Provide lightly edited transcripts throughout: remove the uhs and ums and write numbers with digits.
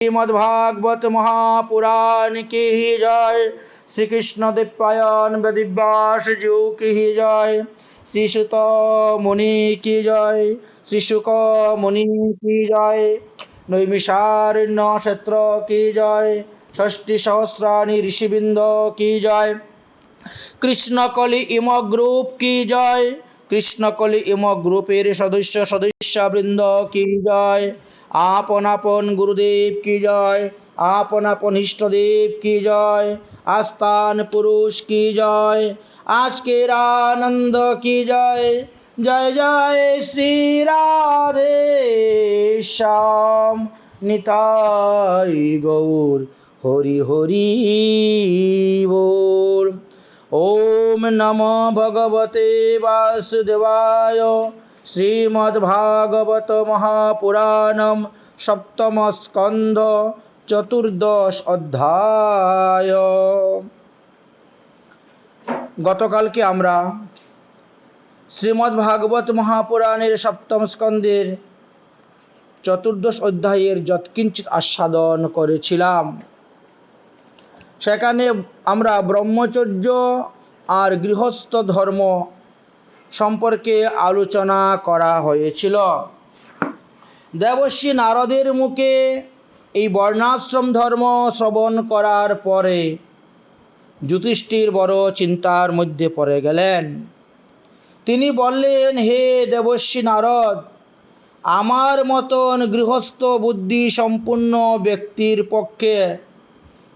श्रीमद्भागवत महापुराण की जय। श्री कृष्ण दिव्यान वेदव्यास जी की जय। श्री सुत मुनि की जय। श्री शुक मुनि की जय। नैमिषारण्य क्षेत्र की जय। षष्टि सहस्राणि ऋषिवृंद की जय। कृष्ण कलि इम ग्रुप की जय। कृष्ण कलि इम ग्रुपेर सदस्य सदस्य वृंद की जय। आपन आपन गुरुदेव की जय। आपन आपन इष्ट देव की जय। आस्थान पुरुष की जय। आज के आनंद की जय। जय जय श्री राधे श्याम निताई गौर हरि हरि बोल। ओम नमो भगवते वासुदेवाय। श्रीमद्भागवत महापुराणम सप्तम स्कंध चतुर्दश अध्याय। गतकालके आमरा श्रीमद्भागवत महापुराणेर सप्तम स्कंदेर चतुर्दश अध्यायेर यत्किंचित आस्वादन करेछिलाम। सेखाने आमरा ब्रह्मचर्य और गृहस्थ धर्म सम्पर्के आलोचना करा हयेछिल। देवर्षि नारदेर मुखे এই বর্ণাশ্রম ধর্ম শ্রবণ করার পরে যুধিষ্ঠির বড় চিন্তার মধ্যে পড়ে গেলেন। তিনি বললেন, হে দেবর্ষি নারদ, আমার মতন গৃহস্থ বুদ্ধি সম্পন্ন ব্যক্তির পক্ষে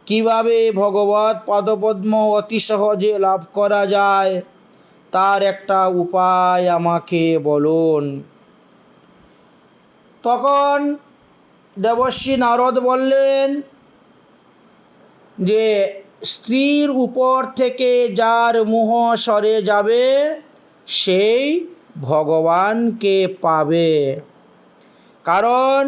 কিভাবে ভগবত পদপদ্ম অতি সহজে লাভ করা যায় তার একটা উপায় আমাকে বলুন। তখন দেবর্ষি নারদ বললেন যে স্ত্রীর উপর থেকে যার মোহ সরে যাবে সেই ভগবানকে পাবে। কারণ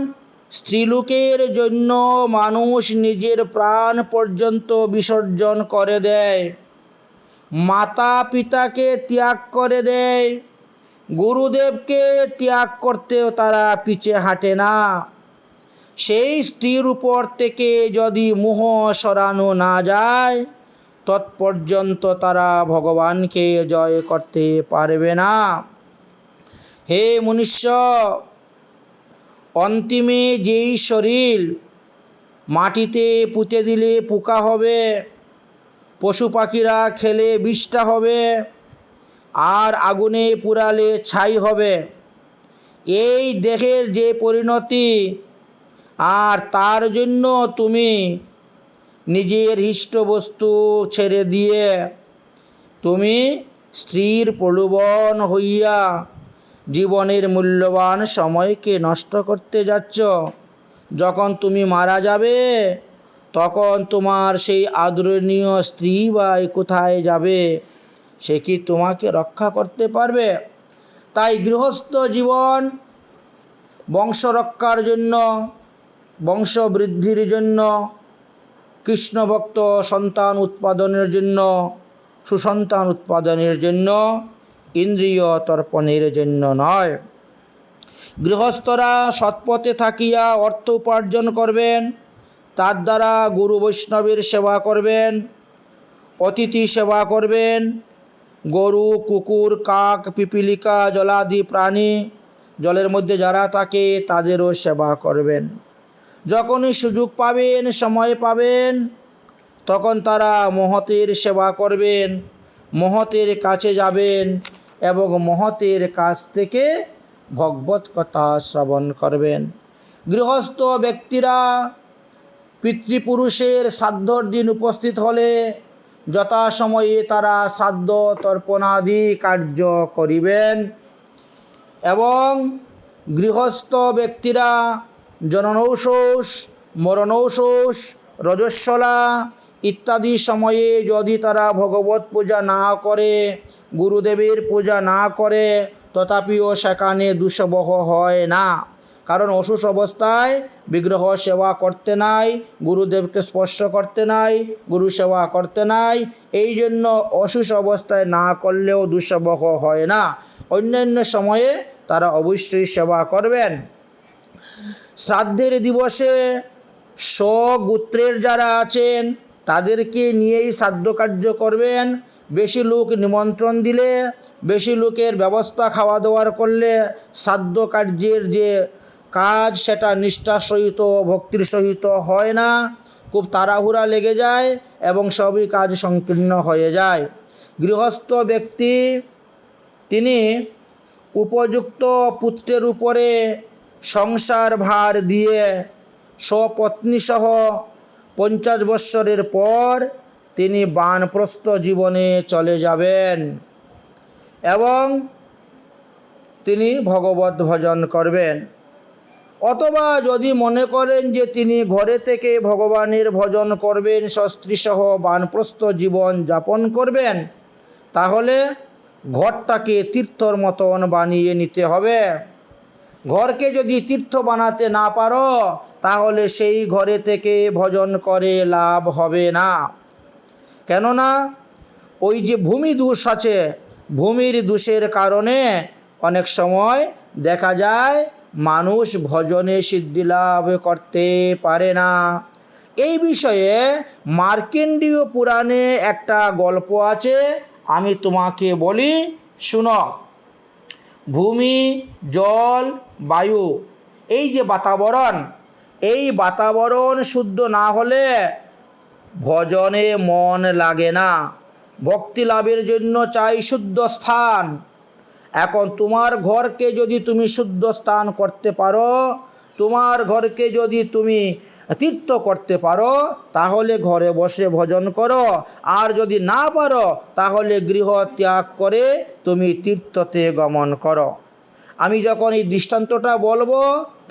স্ত্রীলোকের জন্য মানুষ নিজের প্রাণ পর্যন্ত বিসর্জন করে দেয়, মাতা পিতাকে ত্যাগ করে দেয়, গুরুদেবকে ত্যাগ করতেও তারা পিছে হাঁটে না। সেই স্ত্রীর উপর থেকে যদি মোহ সরানো না যায় তৎপর্যন্ত তারা ভগবানকে জয় করতে পারবে না। হে মনুষ্য, অন্তিমে যেই শরীর মাটিতে পুঁতে দিলে পোকা হবে, পশু পাখিরা খেলে বিষ্ঠা হবে, আর আগুনে পুড়ালে ছাই হবে, এই দেহের যে পরিণতি, আর তার জন্য তুমি নিজের ইষ্ট বস্তু ছেড়ে দিয়ে তুমি স্ত্রীর প্রলোভন হইয়া জীবনের মূল্যবান সময়কে নষ্ট করতে যাচ্ছ। যখন তুমি মারা যাবে তখন তোমার সেই আদরণীয় স্ত্রী বা কোথায় যাবে? সে কি তোমাকে রক্ষা করতে পারবে? তাই গৃহস্থ জীবন বংশ রক্ষার জন্য, বংশ বৃদ্ধির জন্য, কৃষ্ণ ভক্ত সন্তান উৎপাদনের জন্য, সুসন্তান উৎপাদনের জন্য, ইন্দ্রিয় তর্পণের জন্য নয়। গৃহস্থরা সৎপথে থাকিয়া অর্থ উপার্জন করবেন, তার দ্বারা গুরু বৈষ্ণবের সেবা করবেন, অতিথি সেবা করবেন, গরু, কুকুর, কাক, পিপিলিকা, জলাদি প্রাণী, জলের মধ্যে যারা থাকে তাদেরও সেবা করবেন। যখনই সুযোগ পাবেন, সময় পাবেন, তখন তারা মহতের সেবা করবেন, মহতের কাছে যাবেন এবং মহতের কাছ থেকে ভগবত কথা শ্রবণ করবেন। গৃহস্থ ব্যক্তিরা পিতৃপুরুষের শ্রাদ্ধর দিন উপস্থিত হলে যথাসময়ে তারা শ্রাদ্ধ তর্পণাদি কার্য করিবেন এবং গৃহস্থ ব্যক্তিরা জননৌষস, মরণৌষস, রজস্বলা ইত্যাদি সময়ে যদি তারা ভগবত পূজা না করে, গুরুদেবের পূজা না করে, তথাপিও সেখানে দুঃসহ হয় না। কারণ অসুস্থ অবস্থায় বিগ্রহ সেবা করতে নাই, গুরুদেবকে স্পর্শ করতে নাই, গুরু সেবা করতে নাই। এই জন্য অসুস্থ অবস্থায় না করলেও দুঃসহ হয় না। অন্যান্য সময়ে তারা অবশ্যই সেবা করবেন। শ্রাদ্ধের দিবসে স্বগোত্রের যারা আছেন তাদেরকে নিয়েই শ্রাদ্ধ কার্য করবেন। বেশি লোক নিমন্ত্রণ দিলে, বেশি লোকের ব্যবস্থা খাওয়া দাওয়ার করলে শ্রাদ্ধ কার্যের যে কাজ সেটা নিষ্ঠার সহিত ভক্তির সহিত হয় না, খুব তাড়াহুড়া লেগে যায় এবং সবই কাজ সংকীর্ণ হয়ে যায়। গৃহস্থ ব্যক্তি তিনি উপযুক্ত পুত্রের উপরে সংসার ভার দিয়ে স্বপত্নী সহ 50 বৎসরের পর তিনি বানপ্রস্থ জীবনে চলে যাবেন এবং তিনি ভগবত ভজন করবেন। অথবা যদি মনে করেন যে তিনি ঘরে থেকে ভগবানের ভজন করবেন, স্ত্রী সহ বানপ্রস্থ জীবন যাপন করবেন, তাহলে ঘরটাকে তীর্থর মতন বানিয়ে নিতে হবে। ঘরকে যদি তীর্থ বানাতে না পারো তাহলে সেই ঘরে থেকে ভজন করে লাভ হবে না। কেননা ওই যে ভূমি দোষ আছে, ভূমির দোষের কারণে অনেক সময় দেখা যায় মানুষ ভজনে সিদ্ধি লাভ করতে পারে না। এই বিষয়ে মার্কেন্ডীয় পুরাণে একটা গল্প আছে, আমি তোমাকে বলি, শুনো। ভূমি, জল, বায়ু, এই যে বাতাবরণ, এই বাতাবরণ শুদ্ধ না হলে ভজনে মন লাগে না। ভক্তি লাভের জন্য চাই শুদ্ধ স্থান। এখন তোমার ঘরকে যদি তুমি শুদ্ধ স্থান করতে পারো, তোমার ঘরকে যদি তুমি তীর্থ করতে পারো, তাহলে ঘরে বসে ভজন করো। আর যদি না পারো তাহলে গৃহ ত্যাগ করে তুমি তীর্থতে গমন করো। আমি যখন এই দৃষ্টান্তটা বলবো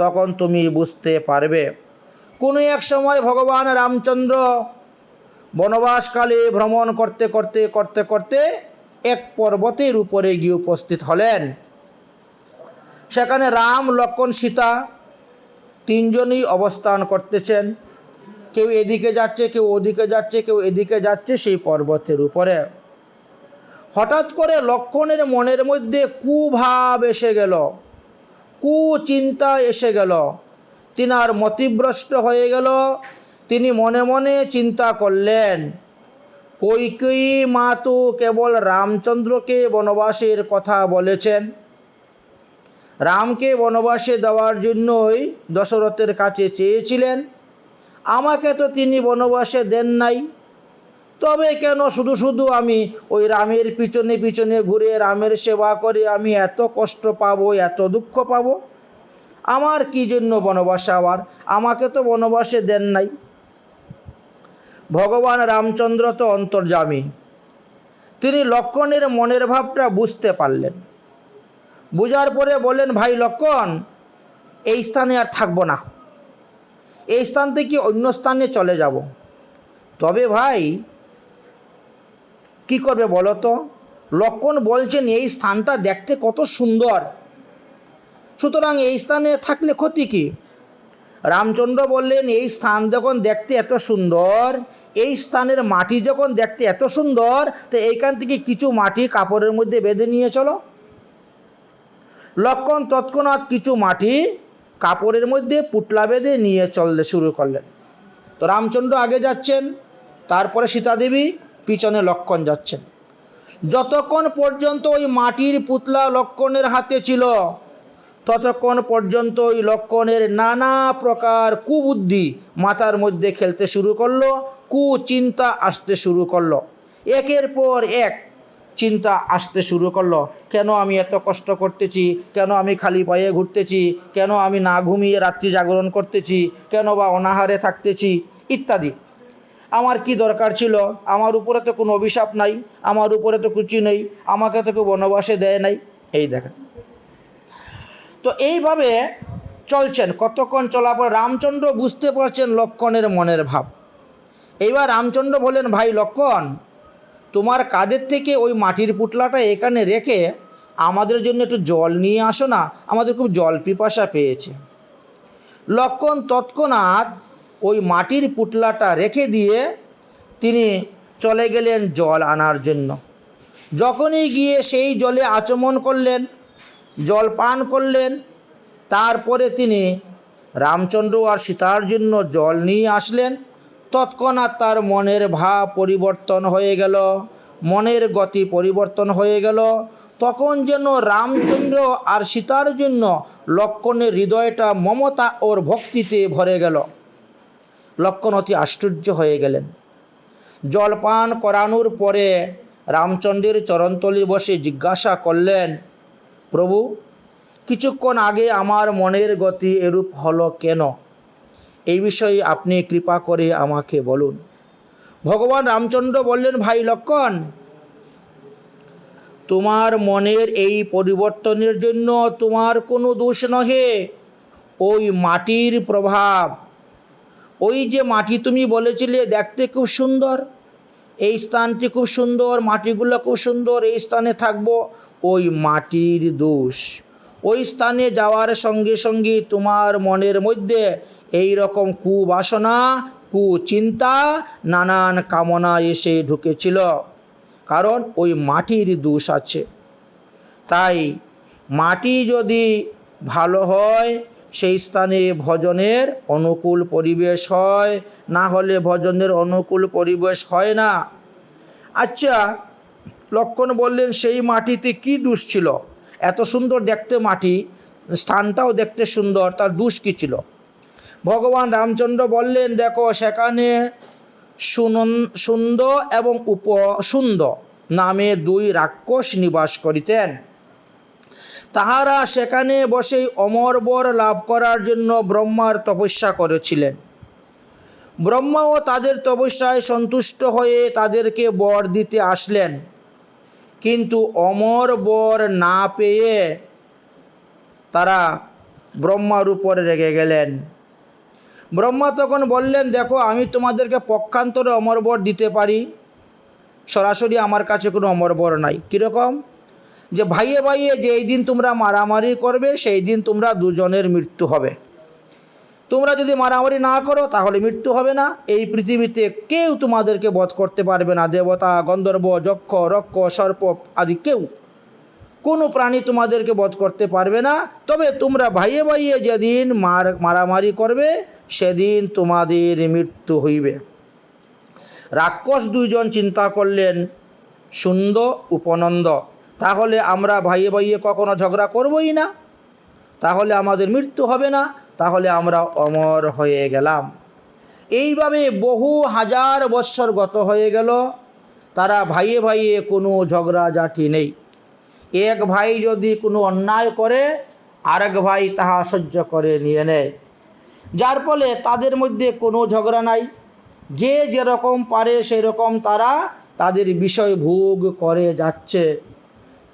তখন তুমি বুঝতে পারবে। কোনো এক সময় ভগবান রামচন্দ্র বনবাসকালে ভ্রমণ করতে করতে করতে করতে এক পর্বতের উপরে গিয়ে উপস্থিত হলেন। সেখানে রাম, লক্ষ্মণ, সীতা তিনজনই অবস্থান করতেছেন। কেউ এদিকে যাচ্ছে, কেউ ওদিকে যাচ্ছে, কেউ এদিকে যাচ্ছে সেই পর্বতের উপরে। হঠাৎ করে লক্ষ্মণের মনের মধ্যে কুভাব এসে গেল, কুচিন্তা এসে গেল, তিনার মতিভ্রষ্ট হয়ে গেল। তিনি মনে মনে চিন্তা করলেন, কইকেয়ী মা তো কেবল রামচন্দ্রকে বনবাসের কথা বলেছেন, রামকে বনবাসে দেওয়ার জন্যই দশরথের কাছে চেয়েছিলেন, আমাকে তো তিনি বনবাসে দেন নাই। তবে কেন শুধু শুধু আমি ওই রামের পিছনে পিছনে ঘুরে রামের সেবা করে আমি এত কষ্ট পাবো, এত দুঃখ পাবো? আমার কি জন্য বনবাসে আবার? আমাকে তো বনবাসে দেন নাই। ভগবান রামচন্দ্র তো অন্তর্যামী, তিনি লক্ষ্মণের মনের ভাবটা বুঝতে পারলেন। বুঝার পরে বললেন, ভাই লক্ষ্মণ, এই স্থানে আর থাকবো না, এই স্থান থেকে অন্য স্থানে চলে যাব। তবে ভাই কি করবে বলো তো? লক্ষ্মণ বলছেন এই স্থানটা দেখতে কত সুন্দর, সুতরাং এই স্থানে থাকলে ক্ষতি কি? রামচন্দ্র বললেন, এই স্থান যখন দেখতে এত সুন্দর, এই স্থানের মাটি যখন দেখতে এত সুন্দর, তো এইখান থেকে কিছু মাটি কাপড়ের মধ্যে বেঁধে নিয়ে চলো। লক্ষ্মণ তৎক্ষণাৎ কিছু মাটি কাপড়ের মধ্যে পুটলা বেঁধে নিয়ে চলতে শুরু করলেন। তো রামচন্দ্র আগে যাচ্ছেন, তারপরে সীতা দেবী, পিছনে লক্ষ্মণ যাচ্ছেন। যতক্ষণ পর্যন্ত ওই মাটির পুতলা লক্ষ্মণের হাতে ছিল ততক্ষণ পর্যন্ত ওই লক্ষ্মণের নানা প্রকার কুবুদ্ধি মাথার মধ্যে খেলতে শুরু করলো, কুচিন্তা আসতে শুরু করলো। একের পর এক চিন্তা আসতে শুরু করলো, কেন আমি এত কষ্ট করতেছি, কেন আমি খালি পায়ে ঘুরতেছি, কেন আমি না ঘুমিয়ে রাত্রি জাগরণ করতেছি, কেন বা অনাহারে থাকতেছি ইত্যাদি। আমার কি দরকার ছিল? আমার উপরে তো কোনো অভিশাপ নাই, আমার উপরে তো কিছু নেই, আমাকে তো কেউ বনবাসে দেয় নাই। এই দেখেন, তো এইভাবে চলছেন। কতক্ষণ চলার পর রামচন্দ্র বুঝতে পারছেন লক্ষ্মণের মনের ভাব। এইবার রামচন্দ্র বলেন, ভাই লক্ষ্মণ, তোমার কাঁধের থেকে ওই মাটির পুটলাটা এখানে রেখে আমাদের জন্য একটু জল নিয়ে আসো না, আমাদের খুব জল পিপাসা পেয়েছে। লক্ষ্মণ তৎক্ষণাৎ ওই মাটির পুটলাটা রেখে দিয়ে তিনি চলে গেলেন জল আনার জন্য। যখনই গিয়ে সেই জলে আচমন করলেন, জল পান করলেন, তারপরে তিনি রামচন্দ্র আর সীতার জন্য জল নিয়ে আসলেন। তৎক্ষণাৎ তার মনের ভাব পরিবর্তন হয়ে গেল, মনের গতি পরিবর্তন হয়ে গেল। তখন যেন রামচন্দ্র আর সীতার জন্য লক্ষ্মণের হৃদয়টা মমতা ওর ভক্তিতে ভরে গেল। লক্ষ্মণ অতি আশ্চর্য হয়ে গেলেন। জলপান করানোর পরে রামচন্দ্রের চরণতলে বসে জিজ্ঞাসা করলেন, প্রভু, কিছুক্ষণ আগে আমার মনের গতি এরূপ হলো কেন? এই বিষয়ে আপনি কৃপা করে আমাকে বলুন। ভগবান রামচন্দ্র বললেন, ভাই লক্ষ্মণ, তোমার মনের এই পরিবর্তনের জন্য তোমার কোনো দোষ নহে, ওই মাটির প্রভাব। ওই যে মাটি তুমি বলেছিলে দেখতে খুব সুন্দর, এই স্থানটি খুব সুন্দর, মাটিগুলো খুব সুন্দর, এই স্থানে থাকবো, ওই মাটির দোষ। ওই স্থানে যাওয়ার সঙ্গে সঙ্গে তোমার মনের মধ্যে এই রকম কুবাসনা, কুচিন্তা, নানান কামনা এসে ঢুকেছিল, কারণ ওই মাটির দোষ আছে। তাই মাটি যদি ভালো হয় সেই স্থানে ভজনের অনুকূল পরিবেশ হয়, না হলে ভজনের অনুকূল পরিবেশ হয় না। আচ্ছা, লক্ষ্মণ বললেন, সেই মাটিতে কি দোষ ছিল? এত সুন্দর দেখতে মাটি, স্থানটাও দেখতে সুন্দর, তার দোষ কি ছিল? ভগবান রামচন্দ্র বললেন, দেখো, সেখানে সুন্দ এবং উপসুন্দ নামে দুই রাক্ষস নিবাস করিতেন। তাহারা সেখানে বসেই অমর বর লাভ করার জন্য ব্রহ্মার তপস্যা করেছিলেন। ব্রহ্মাও তাদের তপস্যায় সন্তুষ্ট হয়ে তাদেরকে বর দিতে আসলেন, কিন্তু অমর বর না পেয়ে তারা ব্রহ্মার উপরে রেগে গেলেন। ব্রহ্মা তখন বললেন, দেখো, আমি তোমাদেরকে পক্ষান্তরে অমর বর দিতে পারি, সরাসরি আমার কাছে কোনো অমর বর নাই। কীরকম? যে ভাইয়ে ভাইয়ে যেই দিন তোমরা মারামারি করবে সেই দিন তোমরা দুজনের মৃত্যু হবে। তোমরা যদি মারামারি না করো তাহলে মৃত্যু হবে না। এই পৃথিবীতে কেউ তোমাদেরকে বধ করতে পারবে না, দেবতা, গন্ধর্ব, যক্ষ, রক্ষ, সর্প আদি কেউ, কোনো প্রাণী তোমাদেরকে বধ করতে পারবে না। তবে তোমরা ভাইয়ে ভাইয়ে যেদিন মারামারি করবে সেদিন তোমাদের মৃত্যু হইবে। রাক্ষস দুইজন চিন্তা করলেন, সুন্দ, উপনন্দ, তাহলে আমরা ভাইয়ে ভাইয়ে কখনো ঝগড়া করবই না, তাহলে আমাদের মৃত্যু হবে না, তাহলে আমরা অমর হয়ে গেলাম। এইভাবে বহু হাজার বৎসর গত হয়ে গেল, তারা ভাইয়ে ভাইয়ে কোনো ঝগড়াঝাটি নেই। এক ভাই যদি কোনো অন্যায় করে আরেক ভাই তাহা সহ্য করে নিয়ে নেয়, যার ফলে তাদের মধ্যে কোনো ঝগড়া নাই। যে যেরকম পারে সেরকম তারা তাদের বিষয় ভোগ করে যাচ্ছে।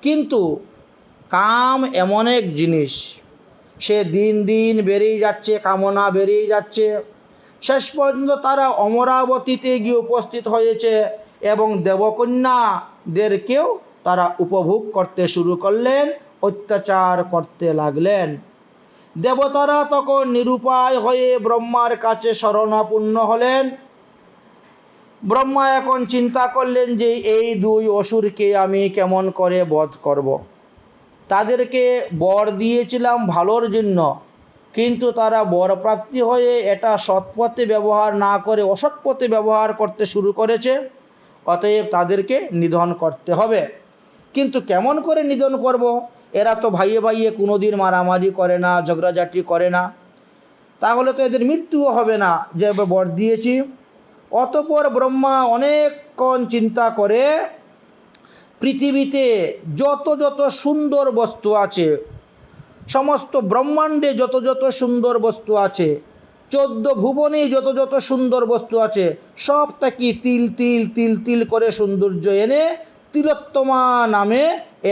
কিন্তু কাম এমন এক জিনিস, সে দিন দিন বেড়েই যাচ্ছে, কামনা বেড়েই যাচ্ছে। শেষ পর্যন্ত তারা অমরাবতীতে গিয়ে উপস্থিত হয়েছে এবং দেবকন্যাদেরকেও তারা উপভোগ করতে শুরু করলেন, অত্যাচার করতে লাগলেন। দেবতারা তখন নিরুপায় হয়ে ব্রহ্মার কাছে শরণাপন্ন হলেন। ব্রহ্মা এখন চিন্তা করলেন যে এই দুই অসুরকে আমি কেমন করে বধ করব। তাদেরকে বর দিয়েছিলাম ভালোর জন্য, কিন্তু তারা বর প্রাপ্তি হয়ে এটা সৎপথে ব্যবহার না করে অসৎ পথে ব্যবহার করতে শুরু করেছে। অতএব তাদেরকে নিধন করতে হবে। কিন্তু কেমন করে নিধন করব? এরা তো ভাইয়ে ভাইয়ে কোনোদিন মারামারি করে না, ঝগড়াঝাটি করে না, তাহলে তো এদের মৃত্যুও হবে না যে বর দিয়েছি। অতঃপর ব্রহ্মা অনেকক্ষণ চিন্তা করে পৃথিবীতে যত যত সুন্দর বস্তু আছে, সমস্ত ব্রহ্মাণ্ডে যত যত সুন্দর বস্তু আছে, 14 ভুবনে যত যত সুন্দর বস্তু আছে, সব থেকে তিল তিল তিল তিল করে সৌন্দর্য এনে তিলোত্তমা নামে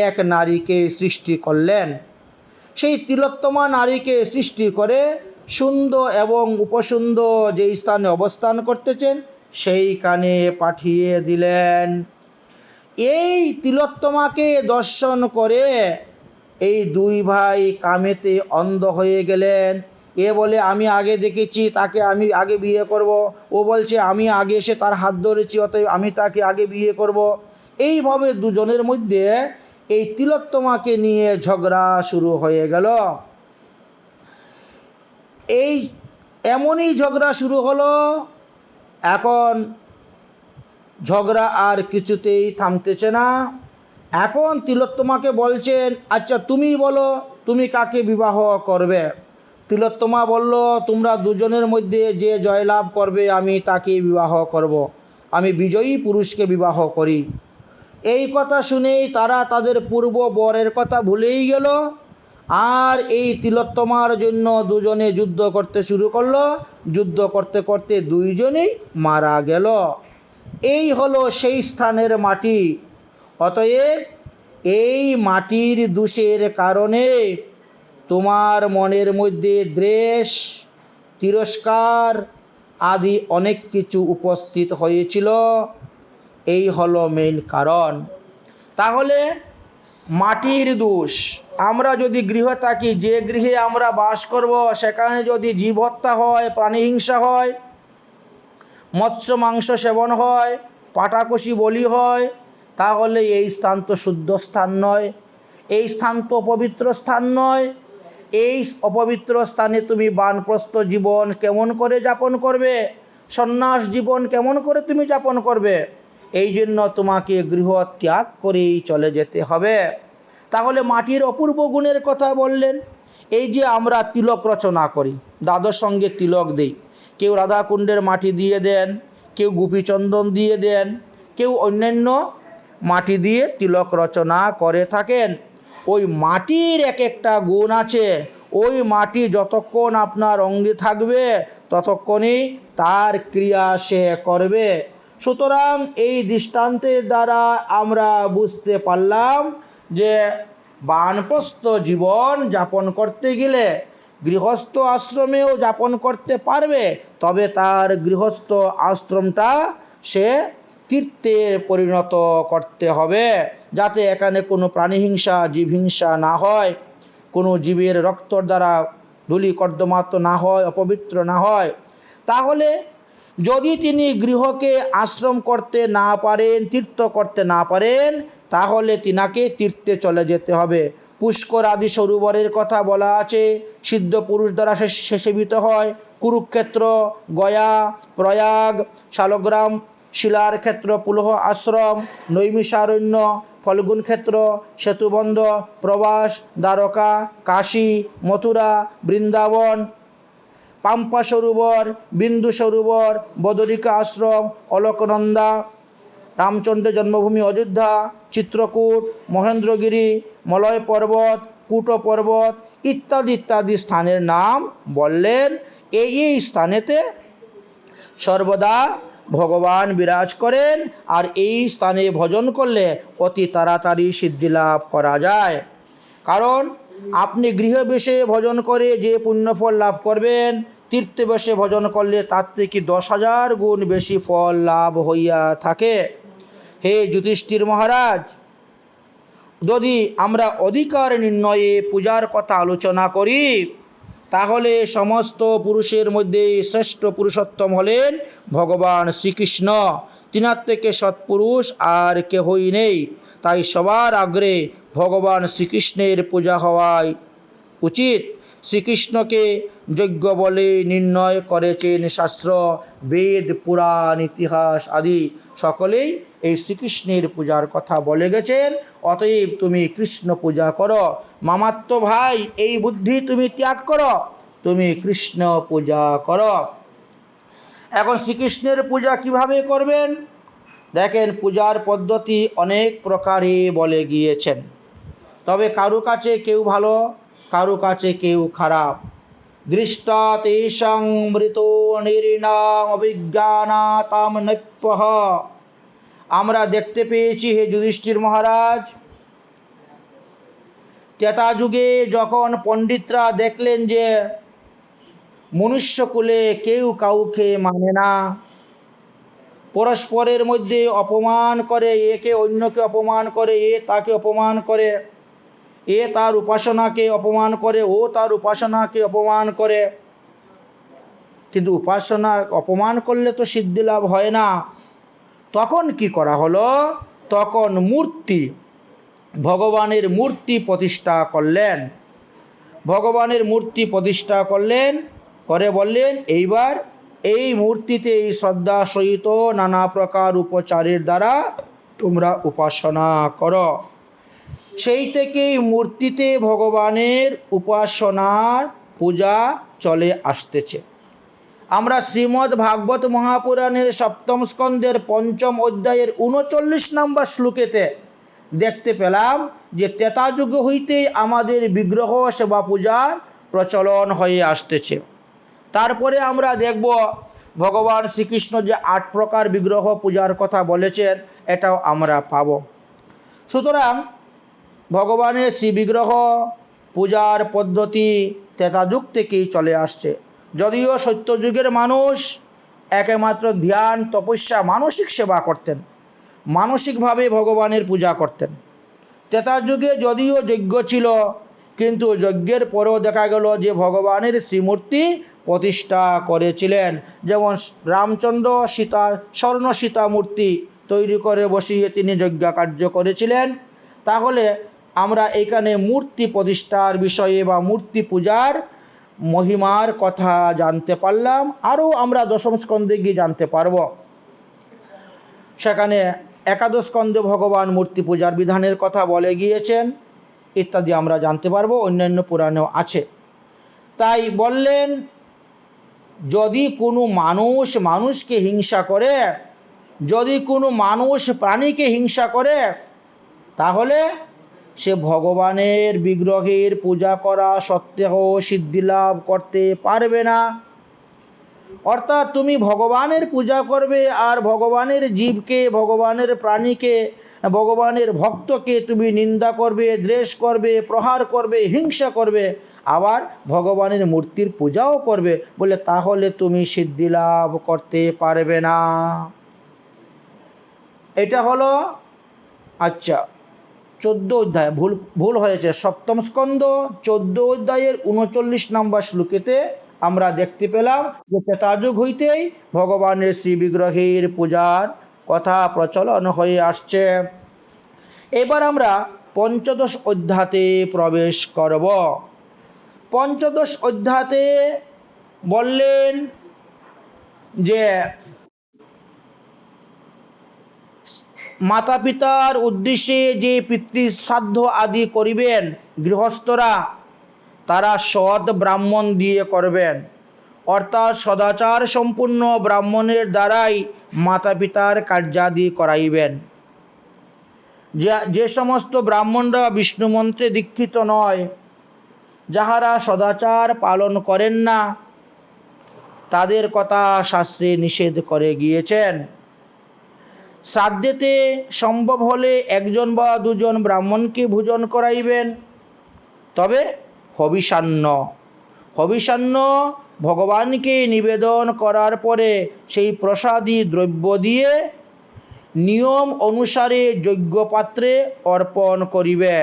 এক নারীকে সৃষ্টি করলেন। সেই তিলোত্তমা নারীকে সৃষ্টি করে সুন্দর এবং উপসুন্দর যে স্থানে অবস্থান করতেছেন সেইখানে পাঠিয়ে দিলেন। এই তিলোত্তমাকে দর্শন করে এই দুই ভাই কামেতে অন্ধ হয়ে গেলেন। এ বলে আমি আগে দেখেছি, তাকে আমি আগে বিয়ে করব। ও বলছে আমি আগে এসে তার হাত ধরেছি, অতএব আমি তাকে আগে বিয়ে করব। এইভাবে দুজনের মধ্যে এই তিলোত্তমাকে নিয়ে ঝগড়া শুরু হয়ে গেল। এই এমনই ঝগড়া শুরু হলো। এখন ঝগড়া আর কিছুতেই থামতেছে না। এখন তিলোত্তমাকে বলছেন, আচ্ছা তুমি বলো তুমি কাকে বিবাহ করবে। তিলোত্তমা বলল, তোমরা দুজনের মধ্যে যে জয়লাভ করবে আমি তাকে বিবাহ করব। আমি বিজয়ী পুরুষকে বিবাহ করি। এই কথা শুনেই তারা তাদের পূর্ব বরের কথা ভুলেই গেল, আর এই তিলোত্তমার জন্য দুজনে যুদ্ধ করতে শুরু করলো। যুদ্ধ করতে করতে দুইজনেই মারা গেল। এই হলো সেই স্থানের মাটি। অতএব এই মাটির দোষের কারণে তোমার মনের মধ্যে দ্বেষ, তিরস্কার আদি অনেক কিছু উপস্থিত হয়েছিল। এই হলো মেইন কারণ। তাহলে মাটির দোষ। আমরা যদি গৃহ থাকি, যে গৃহে আমরা বাস করব সেখানে যদি জীব হত্যা হয়, প্রাণীহিংসা হয়, মৎস্য মাংস সেবন হয়, পাটাকষি বলি হয়, তাহলে এই স্থান তো শুদ্ধ স্থান নয়, এই স্থান তো পবিত্র স্থান নয়। এই অপবিত্র স্থানে তুমি বানপ্রস্থ জীবন কেমন করে যাপন করবে, সন্ন্যাস জীবন কেমন করে তুমি যাপন করবে। এই জন্য তোমাকে গৃহ ত্যাগ করেই চলে যেতে হবে। তাহলে মাটির অপূর্ব গুণের কথা বললেন। এই যে আমরা তিলক রচনা করি, দাদার সঙ্গে তিলক দেই, কেউ রাধাকুণ্ডের মাটি দিয়ে দেন, কেউ গোপীচন্দন দিয়ে দেন, কেউ অন্যান্য মাটি দিয়ে তিলক রচনা করে থাকেন। ওই মাটির এক একটা গুণ আছে। ওই মাটি যতক্ষণ আপনার অঙ্গে থাকবে ততক্ষণই তার ক্রিয়া সে করবে। সুতরাং এই দৃষ্টান্তের দ্বারা আমরা বুঝতে পারলাম যে বানপ্রস্থ জীবন যাপন করতে গেলে গৃহস্থ আশ্রমেও যাপন করতে পারবে, তবে তার গৃহস্থ আশ্রমটা সে তীর্থে পরিণত করতে হবে, যাতে এখানে কোনো প্রাণীহিংসা জীবহিংসা না হয়, কোনো জীবের রক্তর দ্বারা ধূলি কর্দমাক্ত না হয়, অপবিত্র না হয়। তাহলে যদি তিনি গৃহকে আশ্রম করতে না পারেন, তীর্থ করতে না পারেন, তাহলে তিনাকে তীর্থে চলে যেতে হবে। পুষ্কর আদি সরোবরের কথা বলা আছে, সিদ্ধ পুরুষ দ্বারা সে সেবিত হয়। কুরুক্ষেত্র, গয়া, প্রয়াগ, শালগ্রাম, শিলার ক্ষেত্র, পুলহ আশ্রম, নৈমিষারণ্য, ফল্গুন ক্ষেত্র, সেতুবন্ধ, প্রবাস, দ্বারকা, কাশী, মথুরা, বৃন্দাবন, পাম্পা সরোবর, বিন্দু সরোবর, বদরিকা আশ্রম, অলকনন্দা, রামচন্দ্রের জন্মভূমি অযোধ্যা, চিত্রকূট, মহেন্দ্রগিরি, মলয় পর্বত, কূট পর্বত ইত্যাদি ইত্যাদি স্থানের নাম বললেন। এই স্থানেতে সর্বদা ভগবান বিরাজ করেন, আর এই স্থানে ভজন করলে অতি তাড়াতাড়ি সিদ্ধি লাভ করা যায়। কারণ আপনি গৃহ বেশে ভজন করে যে পুণ্যফল লাভ করবেন, তীর্থে বসে ভজন করলে তার থেকে 10,000 গুণ বেশি ফল লাভ হইয়া থাকে। হে যুধিষ্ঠির মহারাজ, যদি আমরা অধিকার নির্ণয়ে পূজার কথা আলোচনা করি, তাহলে সমস্ত পুরুষের মধ্যে শ্রেষ্ঠ পুরুষোত্তম হলেন ভগবান শ্রীকৃষ্ণ। তিনার থেকে সৎপুরুষ আর কেহই নেই। তাই সবার আগ্রে ভগবান শ্রীকৃষ্ণের পূজা হওয়াই উচিত। শ্রীকৃষ্ণকে যজ্ঞ বলে নির্ণয় করেছেন শাস্ত্র, বেদ, পুরাণ, ইতিহাস আদি সকলেই এই শ্রীকৃষ্ণের পূজার কথা বলে গেছেন। অতএব তুমি কৃষ্ণ পূজা করো। মামাত্ম ভাই, এই বুদ্ধি তুমি ত্যাগ করো, তুমি কৃষ্ণ পূজা করো। এখন শ্রীকৃষ্ণের পূজা কিভাবে করবেন দেখেন। পূজার পদ্ধতি অনেক প্রকারে বলে গিয়েছেন, তবে কারো কাছে কেউ ভালো, কারো কাছে কেউ খারাপ। দৃষ্টা তেষাং মৃত নিরিণাম অভিজ্ঞানাতাম নৈপ্যহ। আমরা দেখতে পেয়েছি হে যুধিষ্ঠির মহারাজ, ত্রেতা যুগে যখন পণ্ডিতরা দেখলেন যে মনুষ্যকুলে কেউ কাউকে মানে না, পরস্পরের মধ্যে অপমান করে, একে অন্যকে অপমান করে, এ তাকে অপমান করে, এ তার উপাসনাকে অপমান করে, ও তার উপাসনাকে অপমান করে, কিন্তু উপাসনা অপমান করলে তো সিদ্ধি লাভ হয় না। তখন কি করা হলো, তখন মূর্তি, ভগবানের মূর্তি প্রতিষ্ঠা করলেন। ভগবানের মূর্তি প্রতিষ্ঠা করলেন, করে বললেন এইবার এই মূর্তিতে এই শ্রদ্ধা সহিত নানা প্রকার উপচারের দ্বারা তোমরা উপাসনা করো। সেই থেকেই মূর্তিতে ভগবানের উপাসনার পূজা চলে আসতেছে। আমরা শ্রীমদ্ ভাগবত মহাপুরাণের সপ্তম স্কন্ধের পঞ্চম অধ্যায়ের ৩৯ নম্বর শ্লোকেতে দেখতে পেলাম যে ত্রেতা যুগ হইতেই আমাদের বিগ্রহ সেবা পূজার প্রচলন হয়ে আসতেছে। তারপরে আমরা দেখব ভগবান শ্রীকৃষ্ণ যে ৮ প্রকার বিগ্রহ পূজার কথা বলেছেন, এটাও আমরা পাব। সুতরাং ভগবানের শ্রী বিগ্রহ পূজার পদ্ধতি ত্রেতা যুগ থেকেই চলে আসছে। যদিও সত্যযুগের মানুষ একমাত্র ধ্যান তপস্যা মানসিক সেবা করতেন, মানসিকভাবে ভগবানের পূজা করতেন। ত্রেতা যুগে যদিও যজ্ঞ ছিল, কিন্তু যজ্ঞের পরেও দেখা গেল যে ভগবানের শ্রীমূর্তি প্রতিষ্ঠা করেছিলেন। যেমন রামচন্দ্র সীতার স্বর্ণ সীতা মূর্তি তৈরি করে বসিয়ে তিনি যজ্ঞ কার্য করেছিলেন। তাহলে আমরা এখানে মূর্তি প্রতিষ্ঠার বিষয়ে বা মূর্তি পূজার মহিমার কথা জানতে পারলাম। আরও আমরা দশম স্কন্ধে গিয়ে জানতে পারব। সেখানে একাদশ স্কন্ধে ভগবান মূর্তি পূজার বিধানের কথা বলে গিয়েছেন ইত্যাদি আমরা জানতে পারবো, অন্যান্য পুরাণেও আছে। তাই বললেন যদি কোনো মানুষ মানুষকে হিংসা করে, যদি কোনো মানুষ প্রাণীকে হিংসা করে, তাহলে সে ভগবানের বিগ্রহের পূজা করা সত্ত্বেও সিদ্ধি লাভ করতে পারবে না। অর্থাৎ তুমি ভগবানের পূজা করবে আর ভগবানের জীবকে, ভগবানের প্রাণীকে, ভগবানের ভক্তকে তুমি নিন্দা করবে, দ্বেষ করবে, প্রহার করবে, হিংসা করবে, আবার ভগবানের মূর্তির পূজাও করবে, বলে তাহলে তুমি সিদ্ধি লাভ করতে পারবে না। এটা হলো 14 অধ্যায়, ভুল হয়েছে, সপ্তম স্কন্ধ 14 অধ্যায়ের 39 নম্বর শ্লোকেতে আমরা দেখতে পেলাম যে ত্রেতাযুগ হইতেই ভগবানের শ্রী বিগ্রহের পূজার কথা প্রচলন হয়ে আসছে। এবার আমরা পঞ্চদশ অধ্যায়ে প্রবেশ করব। পঞ্চদশ অধ্যায়ে বললেন যে মাতা পিতার উদ্দেশ্যে যে পিতৃশ্রাদ্ধ আদি করিবেন গৃহস্থরা, তারা সৎ ব্রাহ্মণ দিয়ে করবেন। অর্থাৎ সদাচার সম্পূর্ণ ব্রাহ্মণের দ্বারাই মাতা পিতার কার্যাদি করাইবেন। যে সমস্ত ব্রাহ্মণরা বিষ্ণু মন্ত্রে দীক্ষিত নয়, যাহারা সদাচার পালন করেন না, তাদের কথা শাস্ত্রে নিষেধ করে গিয়েছেন। শ্রাদ্ধেতে সম্ভব হলে একজন বা দুজন ব্রাহ্মণকে ভোজন করাইবেন। তবে হবিষান্ন ভগবানকে নিবেদন করার পরে সেই প্রসাদী দ্রব্য দিয়ে নিয়ম অনুসারে যজ্ঞপাত্রে অর্পণ করিবে।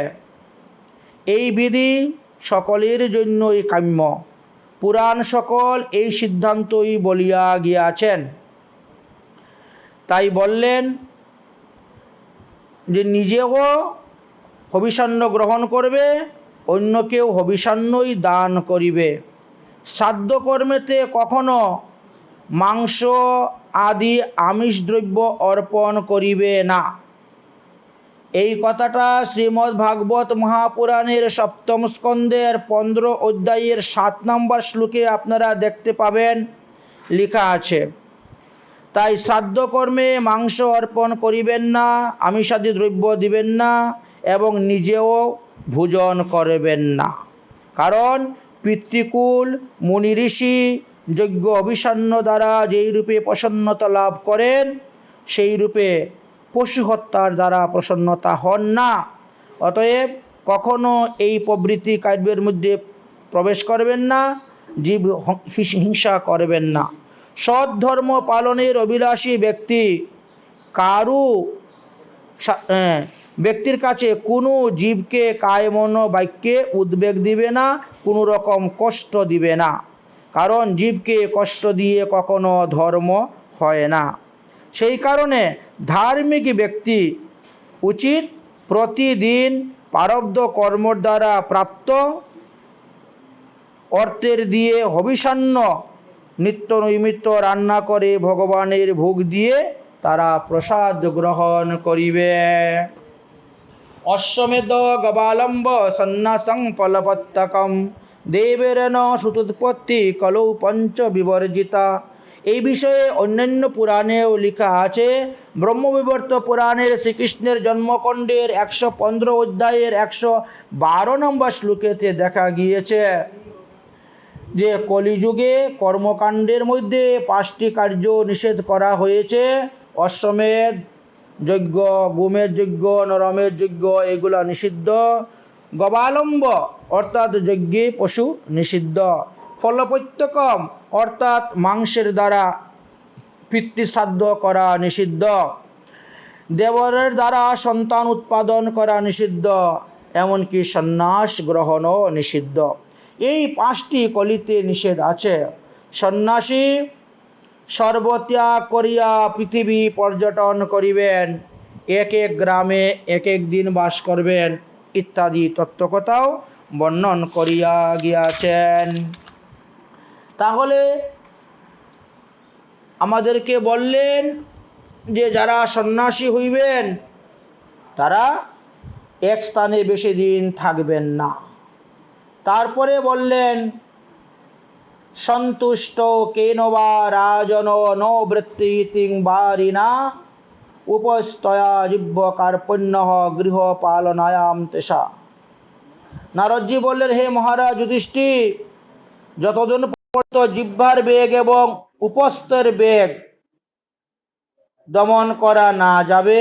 এই বিধি সকলের জন্যই কাম্য। পুরাণ সকল এই সিদ্ধান্তই বলিয়া গিয়াছেন। তাই বললেন যে নিজেও হবিষান্ন গ্রহণ করবে, অন্যকেও হবিষান্নই দান করিবে। শ্রাদ্ধ কর্মেতে কখনো মাংস আদি আমিষ দ্রব্য অর্পণ করিবে না। এই কথাটা শ্রীমদ্ ভাগবত মহাপুরাণের সপ্তম স্কন্ধের 15 অধ্যায়ের 7 নম্বর শ্লোকে আপনারা দেখতে পাবেন, লেখা আছে। তাই শ্রাদ্ধ কর্মে মাংস অর্পণ করিবেন না, আমিষাদি দ্রব্য দিবেন না এবং নিজেও ভোজন করবেন না। কারণ পিতৃকুল মুনি ঋষি যজ্ঞ অভিষান্ন দ্বারা যেই রূপে প্রসন্নতা লাভ করেন, সেই রূপে পশু হত্যার দ্বারা প্রসন্নতা হন না। অতএব কখনো এই প্রবৃত্তি কার্যের মধ্যে প্রবেশ করবেন না, জীব হিংসা করবেন না। সৎ ধর্ম পালনের অভিলাষী ব্যক্তির কাছে কোনো জীবকে কায় মন বাক্যে উদ্বেগ দিবে না, কোনো রকম কষ্ট দিবে না। কারণ জীবকে কষ্ট দিয়ে কখনো ধর্ম হয় না। সেই কারণে ধার্মিক ব্যক্তি উচিত প্রতিদিন প্রারব্ধ কর্মর দ্বারা প্রাপ্ত অর্থের দিয়ে হবিষান্ন নিত্য নৈমিত্য রান্না করে ভগবানের ভোগ দিয়ে তারা প্রসাদ গ্রহণ করিবে। অশ্বমেধ গবালম্ব সন্ন্যাসং ফলপত্তকম দেবেরন সুতুৎপত্তি কলৌ পঞ্চ বিবর্জিতা। এই বিষয়ে অন্যান্য পুরাণেও লেখা আছে। ব্রহ্মবিবর্ত পুরাণের শ্রীকৃষ্ণের জন্মকাণ্ডের 115 অধ্যায়ের 112 নম্বর শ্লোকেতে দেখা গিয়েছে যে কলিযুগে কর্মকাণ্ডের মধ্যে 5টি কার্য নিষেধ করা হয়েছে। অশ্বমেধ যজ্ঞ, গোমের যজ্ঞ, নরমের যজ্ঞ এগুলো নিষিদ্ধ। গবালম্ব অর্থাৎ যজ্ঞে পশু নিষিদ্ধ। ফলপত্যকম অর্থাৎ মাংসের দ্বারা পিতৃশ্রাদ্ধ করা নিষিদ্ধ। দেবরের দ্বারা সন্তান উৎপাদন করা নিষিদ্ধ। এমনকি সন্ন্যাস গ্রহণও নিষিদ্ধ। এই 5টি কলিতে নিষেধ আছে। সন্ন্যাসী সর্বত্যাগ করিয়া পৃথিবী পর্যটন করিবেন, এক এক গ্রামে এক এক দিন বাস করবেন ইত্যাদি তত্ত্বকথাও বর্ণন করিয়া গিয়াছেন। তাহলে আমাদেরকে বললেন যে যারা সন্ন্যাসী হইবেন তারা এক স্থানে বেশি দিন থাকবেন না। তারপরে বললেন সন্তুষ্ট কেন বা রাজন ন বৃত্তিং বারিনা উপস্তয়া জিহ্ব কার্পণ্য গৃহ পালনায়াম তেষা। নারদজি বললেন, হে মহারাজ যুধিষ্ঠির, যতদিন পর্যন্ত জিহ্বার বেগ এবং উপস্থের বেগ দমন করা না যাবে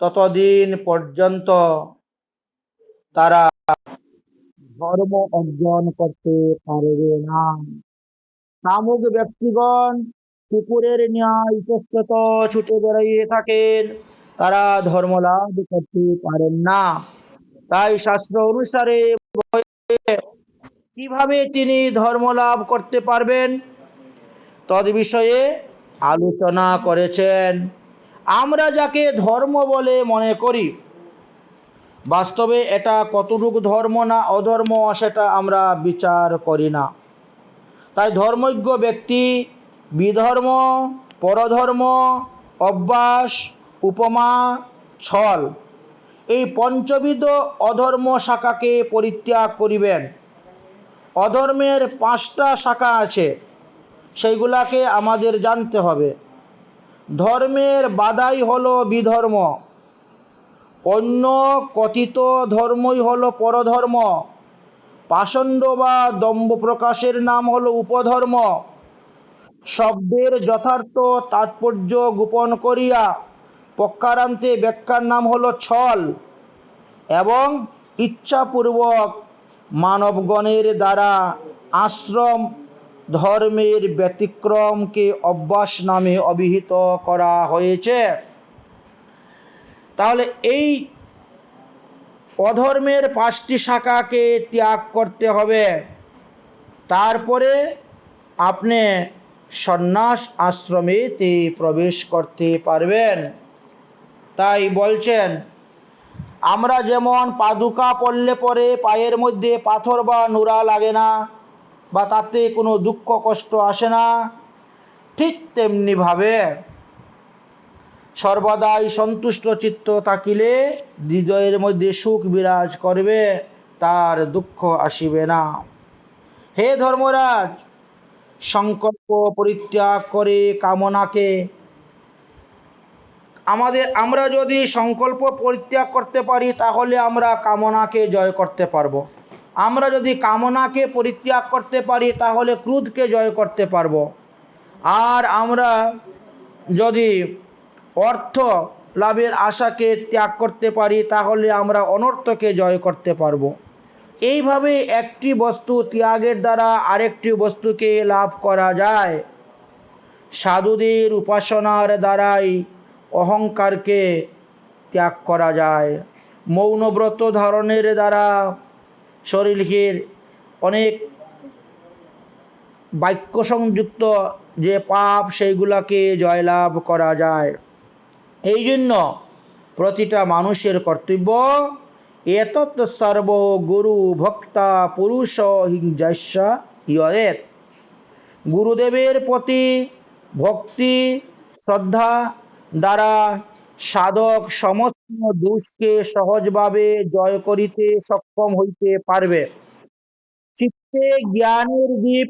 ততদিন পর্যন্ত তারা ধর্ম অর্জন করতে পারবে না। কামুক ব্যক্তিগণ কুকুরের ন্যায় ইতস্তত ছুটে বেড়িয়ে থাকেন, তারা ধর্ম লাভ করতে পারেন না। তাই শাস্ত্র অনুসারে কিভাবে তিনি ধর্ম লাভ করতে পারবেন তদ বিষয়ে আলোচনা করেছেন। আমরা যাকে ধর্ম বলে মনে করি বাস্তবে এটা কতটুকু ধর্ম না অধর্ম সেটা আমরা বিচার করি না। তাই ধর্মজ্ঞ ব্যক্তি বিধর্ম, পরধর্ম, অভ্যাস, উপমা, ছল এই পঞ্চবিধ অধর্ম শাখাকে পরিত্যাগ করিবেন। অধর্মের 5টা শাখা আছে, সেইগুলাকে আমাদের জানতে হবে। ধর্মের বাধাই হলো বিধর্ম, অন্য কথিত ধর্মই হলো পরধর্ম, পাষণ্ড বা দম্ভ প্রকাশের নাম হলো উপধর্ম, শব্দের যথার্থ তাৎপর্য গোপন করিয়া পক্ষারান্তে ব্যাখ্যার নাম হলো ছল, এবং ইচ্ছাপূর্বক মানবগণের দ্বারা আশ্রম ধর্মের ব্যতিক্রমকে অভ্যাস নামে অভিহিত করা হয়েছে। তাহলে এই অধর্মের 5টি শাখাকে ত্যাগ করতে হবে, তারপরে আপনি সন্ন্যাস আশ্রমেতে প্রবেশ করতে পারবেন। তাই বলছেন আমরা যেমন পাদুকা পরলে পরে পায়ের মধ্যে পাথর বা নুরা লাগে না বা তাতে কোনো দুঃখ কষ্ট আসে না, ঠিক তেমনি ভাবে সর্বদাই সন্তুষ্ট চিত্ত থাকিলে হৃদয়ের মধ্যে সুখ বিরাজ করবে, তার দুঃখ আসিবে না। হে ধর্মরাজ, সংকল্প পরিত্যাগ করে কামনাকে আমরা যদি সংকল্প পরিত্যাগ করতে পারি তাহলে আমরা কামনাকে জয় করতে পারবো। আমরা যদি কামনাকে পরিত্যাগ করতে পারি তাহলে ক্রোধকে জয় করতে পারবো। আর আমরা যদি অর্থ লাভের আশাকে ত্যাগ করতে পারি তাহলে আমরা অনর্থকে জয় করতে পারবো। এইভাবে একটি বস্তু ত্যাগের দ্বারা আরেকটি বস্তুকে লাভ করা যায়। সাধুদের উপাসনার দ্বারাই অহংকারকে ত্যাগ করা যায়। মৌনব্রত ধারণের দ্বারা শরীরের অনেক বাক্য সংযুক্ত যে পাপ সেইগুলাকে জয়লাভ করা যায়। এই জন্য প্রতিটা মানুষের কর্তব্য এতৎ সর্ব গুরু ভক্তা পুরুষ হিংযস্য ইয়েত। গুরুদেবের প্রতি ভক্তি শ্রদ্ধা দ্বারা সাধক সমস্ত দোষকে সহজভাবে জয় করিতে সক্ষম হইতে পারবে। চিত্তে জ্ঞানের দীপ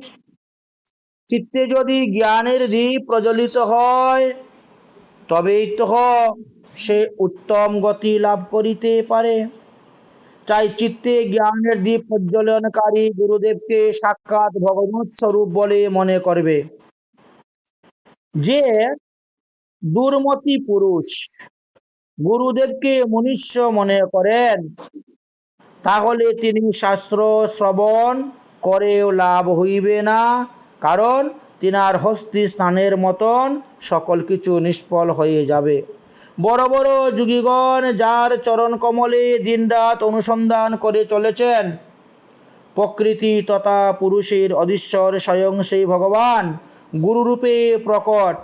চিত্তে যদি জ্ঞানের দীপ প্রজ্বলিত হয় তবেই তো সে উত্তম গতি লাভ করিতে পারে। তাই চিত্তে জ্ঞানের দীপ প্রজ্বলনকারী গুরুদেবকে সাক্ষাৎ ভগবৎ স্বরূপ বলে মনে করবে। যে দুর্মতি পুরুষ গুরুদেবকে মনুষ্য মনে করেন, তাহলে তিনি শাস্ত্র শ্রবণ করেও লাভ হইবে না, কারণ তিনার হস্তি স্নানের মতন সকল কিছু নিষ্ফল হয়ে যাবে। বড় বড় যোগীগণ যার চরণ কমলে দিনরাত অনুসন্ধান করে চলেছেন, প্রকৃতি তথা পুরুষের অধীশ্বর স্বয়ং সেই ভগবান গুরুরূপে প্রকট,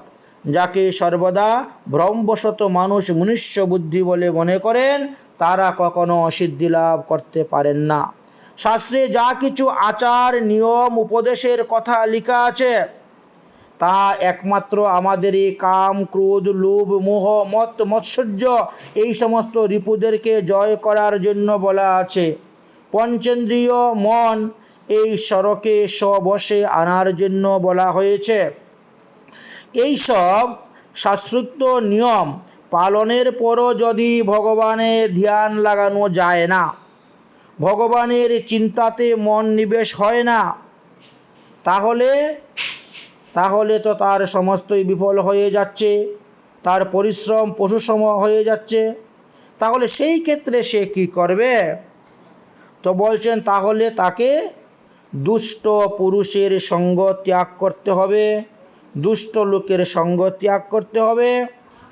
যাকে সর্বদা ভ্রমবশত মানুষ মনুষ্য বুদ্ধি বলে মনে করেন, তারা কখনো সিদ্ধি লাভ করতে পারেন না। শাস্ত্রে যা কিছু আচার নিয়ম উপদেশের কথা লেখা আছে, তা একমাত্র আমাদের এই কাম ক্রোধ লোভ মোহ মত মৎসর্য এই সমস্ত রিপুদেরকে জয় করার জন্য বলা আছে। পঞ্চেন্দ্রিয় মন এই সড়কে স্ববশে আনার জন্য বলা হয়েছে। এই সব শাস্ত্রোক্ত নিয়ম পালনের পরও যদি ভগবানের ধ্যান লাগানো যায় না, ভগবানের চিন্তাতে মন নিবেশ হয় না, তাহলে তো তার সমস্তই বিফল হয়ে যাচ্ছে, তার পরিশ্রম পশুসম হয়ে যাচ্ছে। তাহলে সেই ক্ষেত্রে সে কি করবে? তো বলছেন তাহলে তাকে দুষ্ট পুরুষের সঙ্গ ত্যাগ করতে হবে, দুষ্ট লোকের সঙ্গ ত্যাগ করতে হবে।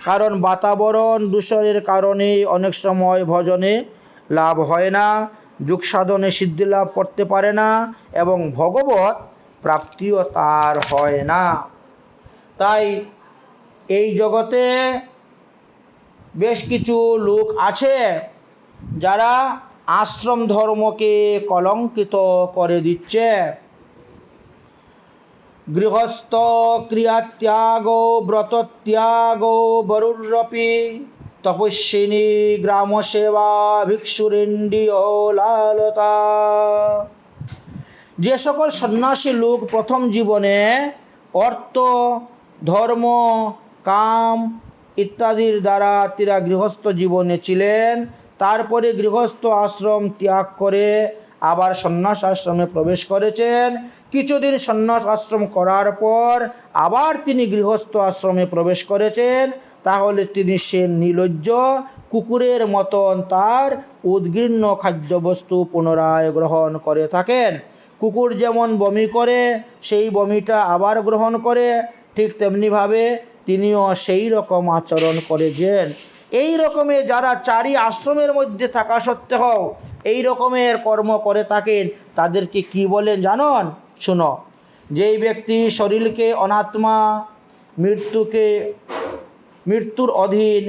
কারণ বাতাবরণ দূষণের কারণে অনেক সময় ভজনে লাভ হয় না, যোগ সাধনে সিদ্ধি লাভ করতে পারে না, এবং ভগবত প্রাপ্তিও তার হয় না। তাই এই জগতে বেশ কিছু লোক আছে যারা আশ্রম ধর্মকে কলঙ্কিত করে দিচ্ছে। গৃহস্থ ক্রিয়াত্যাগ ব্রতত্যাগ বরুরপি তপস্বিনী গ্রাম সেবা ভিক্ষুরেন্দ্রিয় লালতা। যে সকল সন্ন্যাসী লোক প্রথম জীবনে অর্থ ধর্ম কাম ইত্যাদির দ্বারা তারা গৃহস্থ জীবনে ছিলেন, তারপরে গৃহস্থ আশ্রম ত্যাগ করে আবার সন্ন্যাস আশ্রমে প্রবেশ করেছেন, কিছুদিন সন্ন্যাস আশ্রম করার পর আবার তিনি গৃহস্থ আশ্রমে প্রবেশ করেছেন, তাহলে তিনি সে নির্লজ্জ কুকুরের মতন তার উদ্গীর্ণ খাদ্যবস্তু পুনরায় গ্রহণ করে থাকেন। কুকুর যেমন বমি করে সেই বমিটা আবার গ্রহণ করে, ঠিক তেমনিভাবে তিনিও সেই রকম আচরণ করেছেন। এই রকমের যারা চারি আশ্রমের মধ্যে থাকা সত্ত্বেও এই রকমের কর্ম করে থাকেন, তাদেরকে কি বলেন জানেন? শুনো, যেই ব্যক্তি শরীরকে অনাত্মা, মৃত্যুর অধীন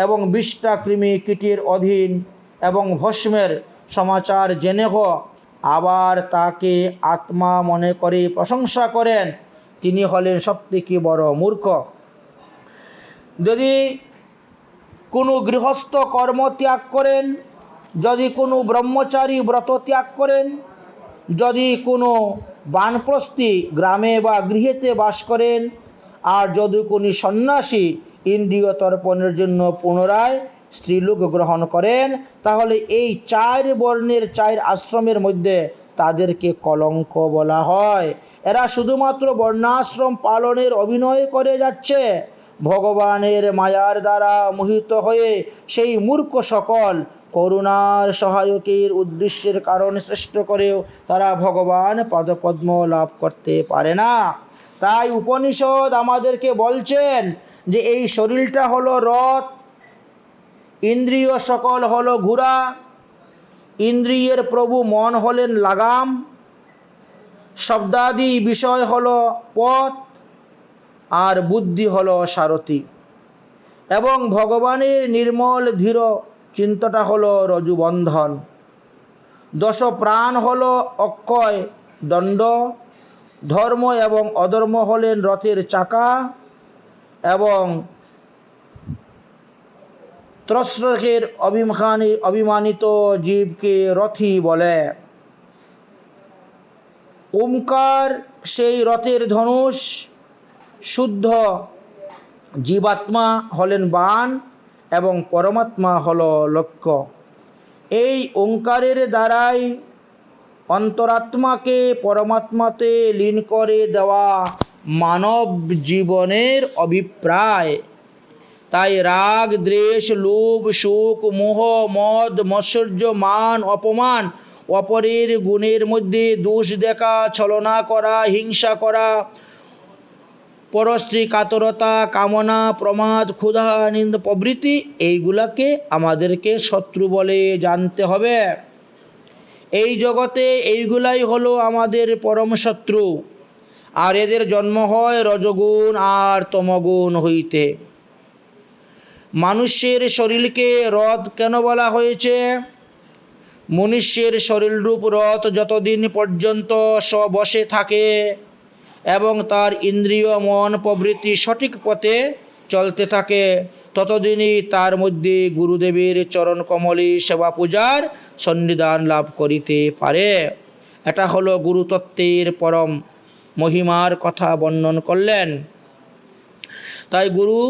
এবং বিষ্ঠা কৃমি কীটের অধীন এবং ভস্মের সমাচার জেনে আবার তাকে আত্মা মনে করে প্রশংসা করেন, তিনি হলেন সবথেকে বড় মূর্খ। যদি কোনো গৃহস্থ কর্ম ত্যাগ করেন, যদি কোনো ব্রহ্মচারী ব্রত ত্যাগ করেন, যদি কোনো বানপ্রস্থী গ্রামে বা গৃহেতে বাস করেন, আর যদি কোনো সন্ন্যাসী ইন্দ্রিয় তর্পণের জন্য পুনরায় স্ত্রীলোক গ্রহণ করেন, তাহলে এই চার বর্ণের চার আশ্রমের মধ্যে তাদেরকে কলঙ্ক বলা হয়। এরা শুধুমাত্র বর্ণাশ্রম পালনের অভিনয় করে যাচ্ছে। ভগবানের মায়ার দ্বারা মোহিত হয়ে সেই মূর্খ সকল করুণার সহায়কের উদ্দেশ্যের কারণ শ্রেষ্ঠ করেও তারা ভগবান পদপদ্ম লাভ করতে পারে না। তাই উপনিষদ আমাদেরকে বলছেন যে এই শরীরটা হলো রথ, ইন্দ্রিয় সকল হলো ঘোড়া, ইন্দ্রিয়ের প্রভু মন হলেন লাগাম, শব্দাদি বিষয় হলো পথ, আর বুদ্ধি হলো সারথি। এবং ভগবানের নির্মল ধীর চিন্তাটা হলো রজুবন্ধন। দশ প্রাণ হলো অক্ষয় দণ্ড। ধর্ম এবং অধর্ম হলেন রথের চাকা এবং ত্রস্রকের অভিমানিত জীবকে রথী বলে। ওমকার সেই রথের ধনুষ, শুদ্ধ জীবাত্মা হলেন বাণ এবং পরমাত্মা হল লক্ষ্য। এই ওঙ্কারের দ্বারাই অন্তরাত্মাকে পরমাত্মাতে লীন করে দেওয়া মানব জীবনের অভিপ্রায়। তাই রাগ, দ্বেষ, লোভ, শোক, মোহ, মদ, মৎসর্য, মান, অপমান, অপরের গুণের মধ্যে দোষ দেখা, ছলনা করা, হিংসা করা, পরস্ত্রী কাতরতা, কামনা, প্রমাদ, ক্ষুধা, নিন্দা প্রভৃতি এইগুলাকে আমাদেরকে শত্রু বলে জানতে হবে। এই জগতে এইগুলাই হলো আমাদের পরম শত্রু। আর এদের জন্ম হয় রজগুণ আর তমগুণ হইতে। মানুষের শরীরকে রথ কেন বলা হয়েছে? মনুষ্যের শরীররূপ রথ যতদিন পর্যন্ত স্ববশে থাকে এবং তার ইন্দ্রিয়, মন প্রভৃতি সঠিক পথে চলতে থাকে, ততদিনই তার মধ্যে গুরুদেবের চরণ কমলে সেবা পূজার সন্নিধান লাভ করিতে পারে। এটা হলো গুরুতত্ত্বের পরম মহিমার কথা বর্ণন করলেন। তাই গুরু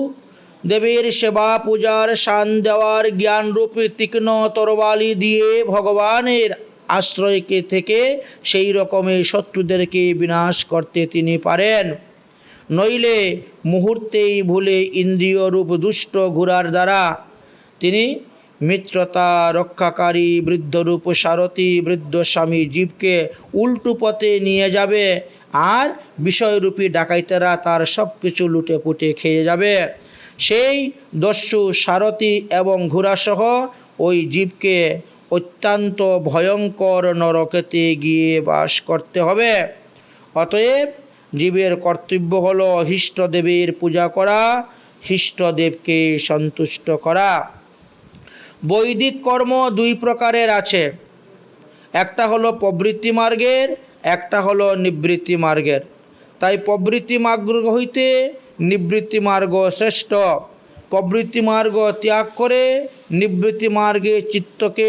দেবের সেবা পূজার শান দেওয়ার জ্ঞানরূপী তীক্ষ্ণ তরবারি দিয়ে ভগবানের আশ্রয়কে থেকে সেই রকমের শত্রুদেরকে বিনাশ করতে তিনি পারেন। নইলে মুহূর্তেই ভুলে ইন্দ্রিয়রূপ দুষ্ট ঘোড়ার দ্বারা তিনি মিত্রতা রক্ষাকারী বৃদ্ধরূপ সারথী বৃদ্ধ স্বামী জীবকে উল্টো পথে নিয়ে যাবে, আর বিষয়রূপী ডাকাইতেরা তার সব কিছু লুটে পুটে খেয়ে যাবে। সেই দস্যু সারথী এবং ঘোড়াসহ ওই জীবকে অত্যন্ত ভয়ঙ্কর নরকেতে গিয়ে বাস করতে হবে। অতএব জীবের কর্তব্য হল ইষ্টদেবের পূজা করা, ইষ্টদেবকে সন্তুষ্ট করা। বৈদিক কর্ম দুই প্রকারের আছে, একটা হলো প্রবৃত্তি মার্গের, একটা হলো নিবৃত্তি মার্গের। তাই প্রবৃত্তি মার্গ হইতে নিবৃত্তি মার্গ শ্রেষ্ঠ। প্রবৃত্তি মার্গ ত্যাগ করে নিবৃত্তি মার্গে চিত্তকে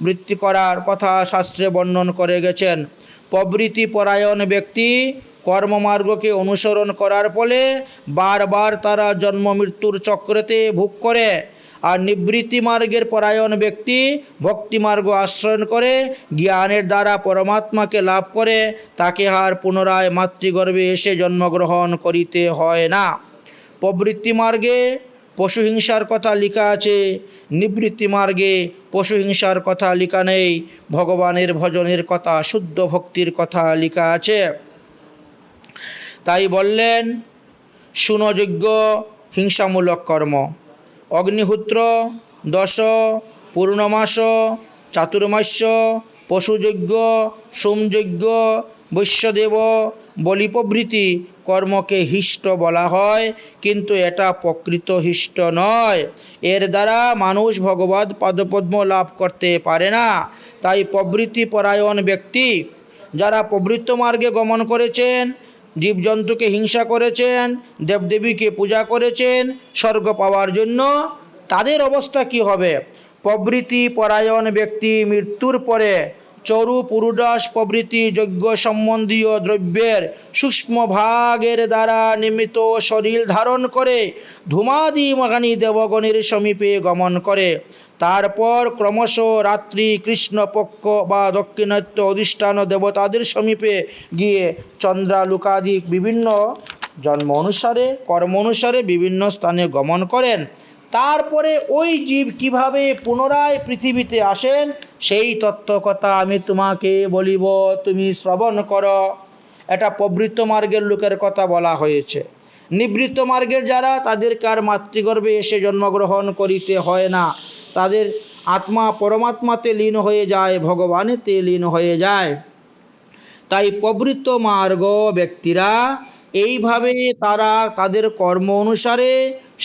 বৃত্তি করার কথা শাস্ত্রে বর্ণন করে গেছেন। প্রবৃত্তি পরায়ণ ব্যক্তি কর্মমার্গকে অনুসরণ করার ফলে বারবার তারা জন্ম মৃত্যুর চক্রেতে ভোগ করে, আর নিবৃত্তি মার্গের পরায়ণ ব্যক্তি ভক্তি মার্গ আশ্রয় করে জ্ঞানের দ্বারা পরমাত্মাকে লাভ করে, তাকে আর পুনরায় মাতৃগর্ভে এসে জন্মগ্রহণ করিতে হয় না। প্রবৃত্তি মার্গে পশু হিংসার কথা লেখা আছে, নিবৃত্তি মার্গে পশু হিংসার কথা লেখা নেই। ভগবানের ভজনের কথা, শুদ্ধ ভক্তির কথা লেখা আছে। তাই বললেন সুনযোগ্য হিংসামূলক কর্ম, অগ্নিহোত্র, দশ, পূর্ণমাস, চাতুর্মাস্য, পশুযজ্ঞ, সোমযজ্ঞ, বৈশ্যদেব বলি প্রভৃতি কর্মকে হিষ্ট বলা হয়, কিন্তু এটা প্রকৃত হিষ্ট নয়। এর দ্বারা মানুষ ভগবৎ পাদপদ্ম লাভ করতে পারে না। তাই প্রবৃত্তি পরায়ণ ব্যক্তি যারা প্রবৃত্ত মার্গে গমন করেছেন, জীবজন্তুকে হিংসা করেছেন, দেবদেবীকে পূজা করেছেন স্বর্গ পাওয়ার জন্য, তাদের অবস্থা কি হবে? প্রবৃত্তি পরায়ণ ব্যক্তি মৃত্যুর পরে চরু, পুরুডাস প্রভৃতি যজ্ঞ সম্বন্ধীয় দ্রব্যের সূক্ষ্ম ভাগের দ্বারা নির্মিত শরীর ধারণ করে ধূমাদি মহানি দেবগণের সমীপে গমন করে। তারপর ক্রমশ রাত্রি কৃষ্ণপক্ষ বা দক্ষিণাত্য অধিষ্ঠান দেবতাদের সমীপে গিয়ে চন্দ্রালোকাদি বিভিন্ন জন্ম অনুসারে কর্ম অনুসারে বিভিন্ন স্থানে গমন করেন। তারপরে ওই জীব কিভাবে পুনরায় পৃথিবীতে আসেন সেই তত্ত্ব কথা আমি তোমাকে বলিব, তুমি শ্রবণ করো। এটা প্রবৃত্ত মার্গের লোকের কথা বলা হয়েছে। নিবৃত্ত মার্গের যারা, তাদেরকে আর মাতৃগর্ভে এসে জন্মগ্রহণ করিতে হয় না, তাদের আত্মা পরমাত্মাতে লীন হয়ে যায়, ভগবানেতে লীন হয়ে যায়। তাই প্রবৃত্ত মার্গ ব্যক্তিরা এইভাবে তারা তাদের কর্ম অনুসারে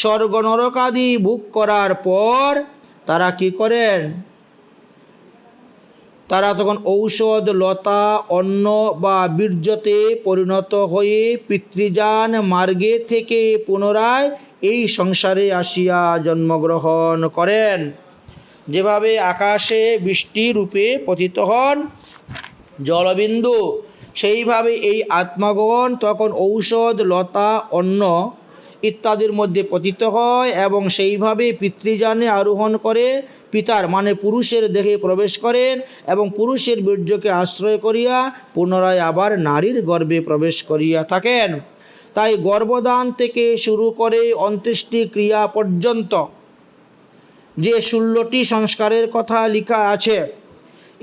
স্বর্গ নরকাদি ভোগ করার পর তারা কি করেন? তারা তখন ঔষধ, লতা, অন্ন বা বীর্যতে পরিণত হয়ে পিতৃযান মার্গে থেকে পুনরায় এই সংসারে আসিয়া জন্মগ্রহণ করেন। যেভাবে আকাশে বৃষ্টি রূপে পতিত হন জলবিন্দু, সেইভাবে এই আত্মাগণ তখন ঔষধ, লতা, অন্ন ইত্যাদির মধ্যে পতিত হয় এবং সেইভাবে পিতৃযানে আরোহণ করে পিতার মানে পুরুষের দেহে প্রবেশ করেন এবং পুরুষের বীর্যকে আশ্রয় করিয়া পুনরায় আবার নারীর গর্ভে প্রবেশ করিয়া থাকেন। তাই গর্ভদান থেকে শুরু করে অন্ত্যেষ্টি ক্রিয়া পর্যন্ত যে 16টি সংস্কারের কথা লেখা আছে,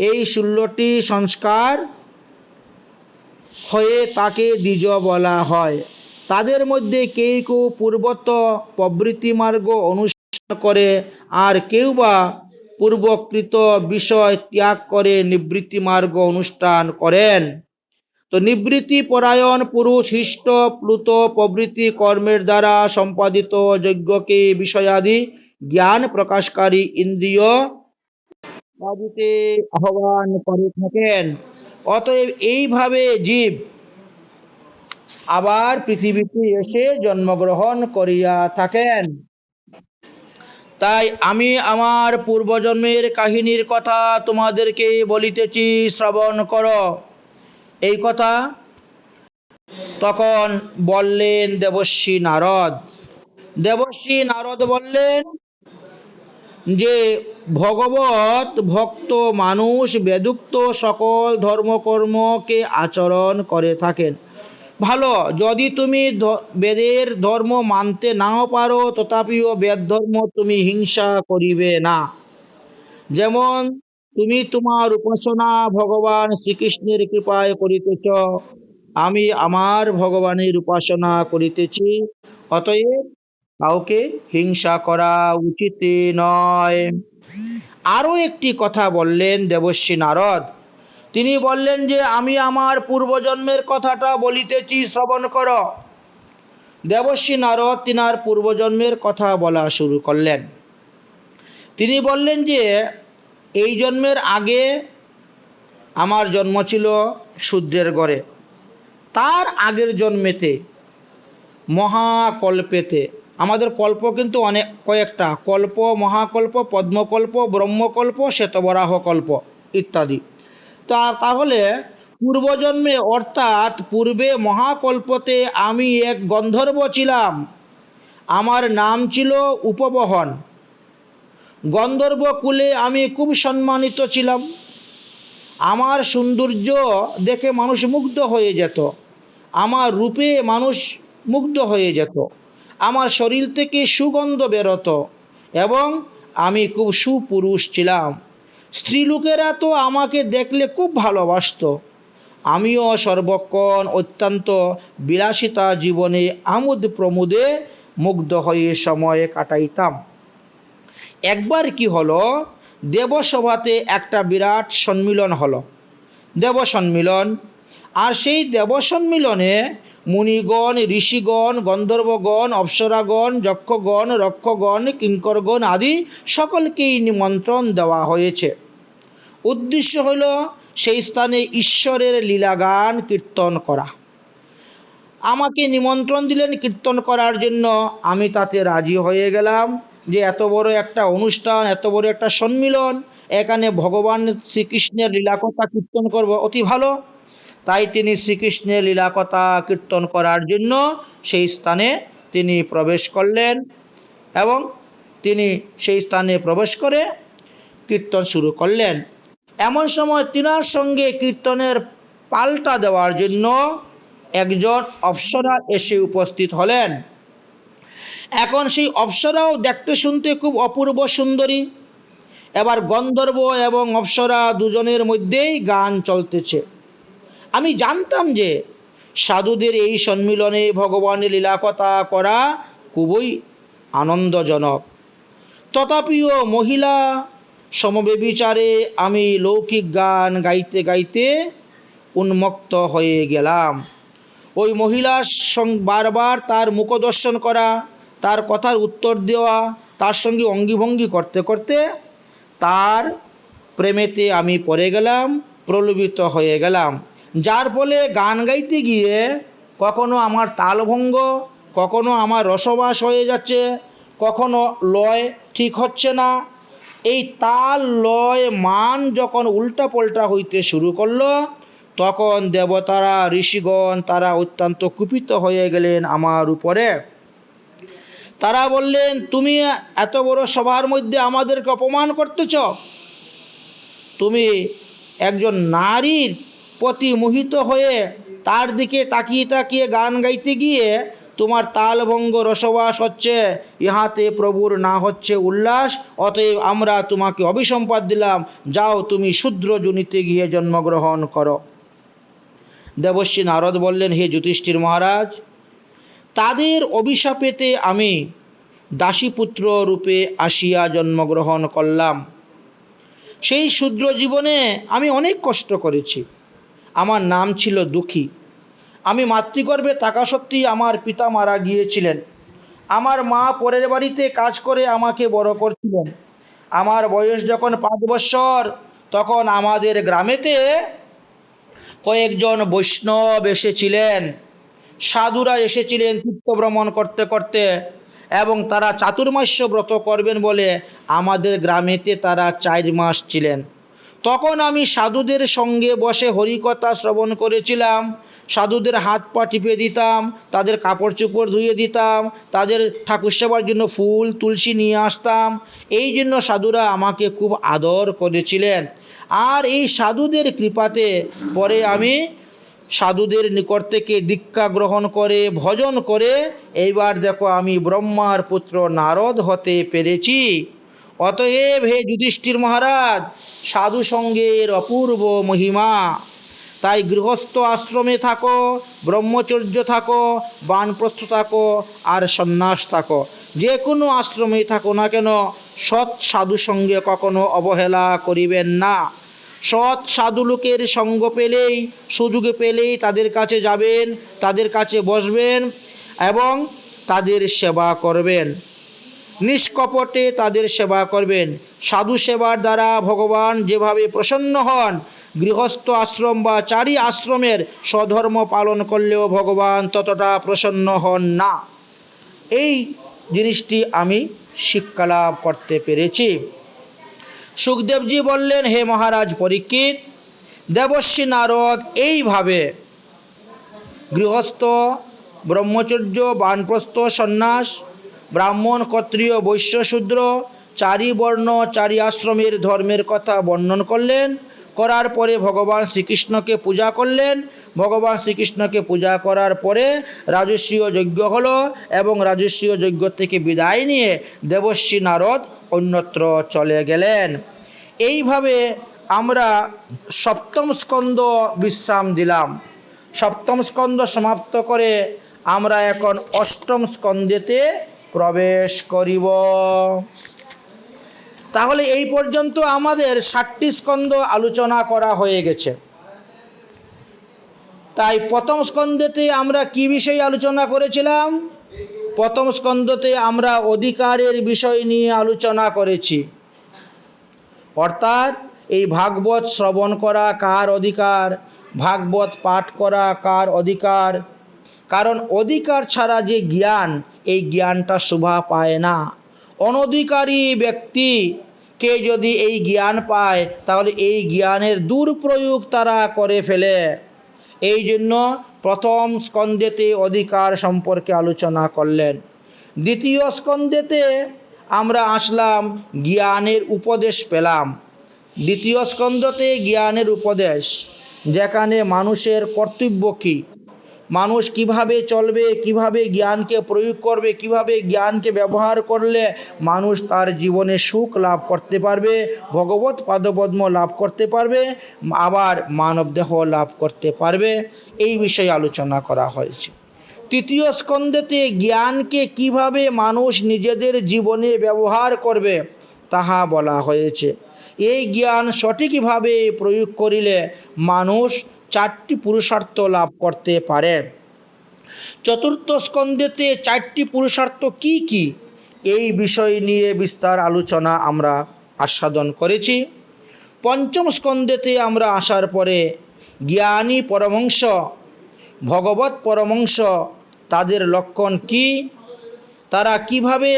এই 16টি সংস্কার হয়ে তাকে দ্বিজ বলা হয়। তাদের মধ্যে কেউ কেউ পূর্বত প্রবৃত্তি মার্গ অনুসরণ করে, আর কেউ বা পূর্বকৃত বিষয় ত্যাগ করে নিবৃত্তি মার্গ অনুষ্ঠান করেন। তো নিবৃত্তি পরায়ণ পুরুষ হৃষ্ট প্লুত প্রভৃতি কর্মের দ্বারা সম্পাদিত যজ্ঞকে বিষয়াদি জ্ঞান প্রকাশকারী ইন্দ্রিয় আদিতে আহ্বান করে থাকেন। অতএব এইভাবে জীব আবার পৃথিবীতে এসে জন্মগ্রহণ করিয়া থাকেন। তাই আমি আমার পূর্বজন্মের কাহিনীর কথা তোমাদেরকে বলিতেছি, শ্রবণ করো। এই কথা তখন বললেন দেবর্ষি নারদ। দেবর্ষি নারদ বললেন যে ভগবত ভক্ত মানুষ বেদুক্ত সকল ধর্মকর্মকে আচরণ করে থাকেন। ভালো, যদি তুমি বেদের ধর্ম মানতে নাও পারো, তথাপিও বেদ ধর্ম তুমি হিংসা করিবে না। যেমন তুমি তোমার উপাসনা ভগবান শ্রীকৃষ্ণের কৃপায় করিতেছ, আমি আমার ভগবানের উপাসনা করিতেছি, অতএব কাউকে হিংসা করা উচিত নয়। আরো একটি কথা বললেন দেবর্ষি নারদ। তিনি বললেন যে আমি আমার পূর্বজন্মের কথাটা বলিতেছি, শ্রবণ করো। দেবর্ষি নারদ তিনার পূর্বজন্মের কথা বলা শুরু করলেন। তিনি বললেন যে এই জন্মের আগে আমার জন্ম ছিল শূদ্রের ঘরে, তার আগের জন্মেতে মহাকল্পেতে, আমাদের কল্প কিন্তু অনেক কয়েকটা, কল্প, মহাকল্প, পদ্মকল্প, ব্রহ্মকল্প, শ্বেতবরাহ কল্প ইত্যাদি। তাহলে পূর্বজন্মে অর্থাৎ পূর্বে মহাকল্পতে আমি এক গন্ধর্ব ছিলাম। আমার নাম ছিল উপবহন। গন্ধর্ব কুলে আমি খুব সম্মানিত ছিলাম। আমার সৌন্দর্য দেখে মানুষ মুগ্ধ হয়ে যেত, আমার রূপে মানুষ মুগ্ধ হয়ে যেত, আমার শরীর থেকে সুগন্ধ বেরোতো এবং আমি খুব সুপুরুষ ছিলাম। স্ত্রীলোকেরা তো আমাকে দেখলে খুব ভালোবাসত। আমিও সর্বক্ষণ অত্যন্ত বিলাসিতা জীবনে আমোদ প্রমোদে মুগ্ধ হয়ে সময় কাটাইতাম। একবার কি হলো, দেবসভাতে একটা বিরাট সম্মিলন হলো, দেব সম্মিলন। আর সেই দেব সম্মিলনে মুনিগণ, ঋষিগণ, গন্ধর্বগণ, অপ্সরাগণ, যক্ষগণ, রক্ষগণ, কিঙ্করগণ আদি সকলকেই নিমন্ত্রণ দেওয়া হয়েছে। উদ্দেশ্য হল সেই স্থানে ঈশ্বরের লীলাগান কীর্তন করা। আমাকে নিমন্ত্রণ দিলেন কীর্তন করার জন্য, আমি তাতে রাজি হয়ে গেলাম যে এত বড় একটা অনুষ্ঠান, এত বড় একটা সম্মিলন, এখানে ভগবান শ্রীকৃষ্ণের লীলাকথা কীর্তন করব, অতি ভালো। তাই তিনি শ্রীকৃষ্ণের লীলাকথা কীর্তন করার জন্য সেই স্থানে তিনি প্রবেশ করলেন এবং তিনি সেই স্থানে প্রবেশ করে কীর্তন শুরু করলেন। এমন সময় তিনার সঙ্গে কীর্তনের পাল্টা দেওয়ার জন্য একজন অপ্সরা এসে উপস্থিত হলেন। এখন সেই অপ্সরাও দেখতে শুনতে খুব অপূর্ব সুন্দরী। এবার গন্ধর্ব এবং অপ্সরা দুজনের মধ্যেই গান চলতেছে। আমি জানতাম যে সাধুদের এই সম্মিলনে ভগবানের লীলাকথা করা খুবই আনন্দজনক। তথাপিও মহিলা সমবেবিচারে আমি লৌকিক গান গাইতে গাইতে উন্মত্ত হয়ে গেলাম। ওই মহিলার বারবার তার মুখদর্শন করা, তার কথার উত্তর দেওয়া, তার সঙ্গে অঙ্গিভঙ্গি করতে করতে তার প্রেমেতে আমি পড়ে গেলাম, প্রলোভিত হয়ে গেলাম, যার ফলে গান গাইতে গিয়ে কখনো আমার তালভঙ্গ, কখনো আমার রসবাস হয়ে যাচ্ছে, কখনো লয় ঠিক হচ্ছে না। এই তাল লয় মান যখন উল্টা পাল্টা হইতে শুরু করলো, তখন দেবতারা ঋষিগণ তারা অত্যন্ত কুপিত হয়ে গেলেন আমার উপরে। তারা বললেন, তুমি এত বড় সভার মধ্যে আমাদেরকে অপমান করতেছ, তুমি একজন নারীর প্রতি মোহিত হয়ে তার দিকে তাকিয়ে তাকিয়ে গান গাইতে গিয়ে তোমার তালভঙ্গ রসবাস হচ্ছে, ইহাতে প্রভুর না হচ্ছে উল্লাস, অতএব আমরা তোমাকে অভিসম্পাদ দিলাম, যাও তুমি শূদ্র যোনিতে গিয়ে জন্মগ্রহণ করো। দেবর্ষি নারদ বললেন, হে যুধিষ্ঠির মহারাজ, তাদের অভিশাপেতে আমি দাসীপুত্র রূপে আসিয়া জন্মগ্রহণ করলাম। সেই শূদ্র জীবনে আমি অনেক কষ্ট করেছি, আমার নাম ছিল দুঃখী। আমি মাতৃগর্ভে থাকা সত্ত্বেই আমার পিতা মারা গিয়েছিলেন। আমার মা পরের বাড়িতে কাজ করে আমাকে বড় করছিলেন। আমার বয়স যখন 5 বছর, তখন আমাদের গ্রামেতে কয়েকজন বৈষ্ণব এসেছিলেন, সাধুরা এসেছিলেন তীর্থ ভ্রমণ করতে করতে, এবং তারা চাতুর্মাস্য ব্রত করবেন বলে আমাদের গ্রামেতে তারা 4 মাস ছিলেন। তখন আমি সাধুদের সঙ্গে বসে হরিকথা শ্রবণ করেছিলাম, সাধুদের হাত পা টিপে দিতাম, তাদের কাপড় চোপড় ধুয়ে দিতাম, তাদের ঠাকুর সেবার জন্য ফুল তুলসী নিয়ে আসতাম। এই জন্য সাধুরা আমাকে খুব আদর করেছিলেন। আর এই সাধুদের কৃপাতে পরে আমি সাধুদের নিকট থেকে দীক্ষা গ্রহণ করে ভজন করে এইবার দেখো আমি ব্রহ্মার পুত্র নারদ হতে পেরেছি। অতএব হে যুধিষ্ঠির মহারাজ, সাধু সঙ্গের অপূর্ব মহিমা। তাই গৃহস্থ আশ্রমে থাকো, ব্রহ্মচর্য থাকো, বানপ্রস্থ থাকো, আর সন্ন্যাস থাকো, যে কোনো আশ্রমে থাকো না কেন, সৎ সাধু সঙ্গে কখনো অবহেলা করিবেন না। সৎ সাধু লোকের সঙ্গ পেলেই, সুযোগ পেলেই তাদের কাছে যাবেন, তাদের কাছে বসবেন এবং তাদের সেবা করবেন, নিষ্কপটে তাদের সেবা করবেন। সাধু সেবার দ্বারা ভগবান যেভাবে প্রসন্ন হন, গৃহস্থ আশ্রম বা 4 আশ্রমের স্বধর্ম পালন করলেও ভগবান ততটা প্রসন্ন হন না। এই জিনিসটি আমি শিক্ষা লাভ করতে পেরেছি। সুখদেবজি বললেন, হে মহারাজ পরীক্ষিত, দেবর্ষি নারদ এইভাবে গৃহস্থ, ব্রহ্মচর্য, বানপ্রস্থ, সন্ন্যাস, ব্রাহ্মণ, ক্ষত্রিয়, বৈশ্য, শূদ্র 4 বর্ণ 4 আশ্রমের ধর্মের কথা বর্ণন করলেন। করার পরে ভগবান শ্রীকৃষ্ণকে পূজা করলেন। ভগবান শ্রীকৃষ্ণকে পূজা করার পরে রাজস্বীয় যজ্ঞ হলো, এবং রাজস্বীয় যজ্ঞ থেকে বিদায় নিয়ে দেবর্ষি নারদ অন্যত্র চলে গেলেন। এইভাবে আমরা সপ্তম স্কন্দ বিশ্রাম দিলাম। সপ্তম স্কন্দ সমাপ্ত করে আমরা এখন অষ্টম স্কন্দেতে প্রবেশ করিব। তাহলে এই পর্যন্ত আমাদের 7টি স্কন্দ আলোচনা করা হয়ে গেছে। তাই প্রথম স্কন্দেতে আমরা কি বিষয় আলোচনা করেছিলাম? প্রথম স্কন্ধতে আমরা অধিকারের বিষয় নিয়ে আলোচনা করেছি। অর্থাৎ এই ভাগবত শ্রবণ করা কার অধিকার, ভাগবত পাঠ করা কার অধিকার। কারণ অধিকার ছাড়া যে জ্ঞান, এই জ্ঞানটা শোভা পায় না। অনধিকারী ব্যক্তি কে যদি এই জ্ঞান পায়, তাহলে এই জ্ঞানের দুর্প্রয়োগ তারা করে ফেলে। এই জন্য প্রথম স্কন্ধেতে অধিকার সম্পর্কে আলোচনা করলেন। দ্বিতীয় স্কন্ধেতে আমরা আসলাম, জ্ঞানের উপদেশ পেলাম। দ্বিতীয় স্কন্ধতে জ্ঞানের উপদেশ, যেখানে মানুষের কর্তব্য কী, মানুষ কিভাবে চলবে, কিভাবে জ্ঞানকে প্রয়োগ করবে, কিভাবে জ্ঞানকে ব্যবহার করলে মানুষ তার জীবনে সুখ লাভ করতে পারবে, ভগবত পাদপদ্ম লাভ করতে পারবে, আবার মানবদেহ লাভ করতে পারবে, এই বিষয়ে আলোচনা করা হয়েছে। তৃতীয় স্কন্ধেতে জ্ঞানকে কিভাবে মানুষ নিজেদের জীবনে ব্যবহার করবে তাহা বলা হয়েছে। এই জ্ঞান সঠিকভাবে প্রয়োগ করিলে মানুষ 4টি পুরুষার্থ লাভ করতে পারে। চতুর্থ স্কন্ধেতে 4টি পুরুষার্থ কি কি, এই বিষয় নিয়ে বিস্তার আলোচনা আমরা আস্বাদন করেছি। পঞ্চম স্কন্ধেতে আমরা আসার পরে জ্ঞানী পরমহংস, ভগবৎ পরমহংস, তাদের লক্ষণ কি, তারা কিভাবে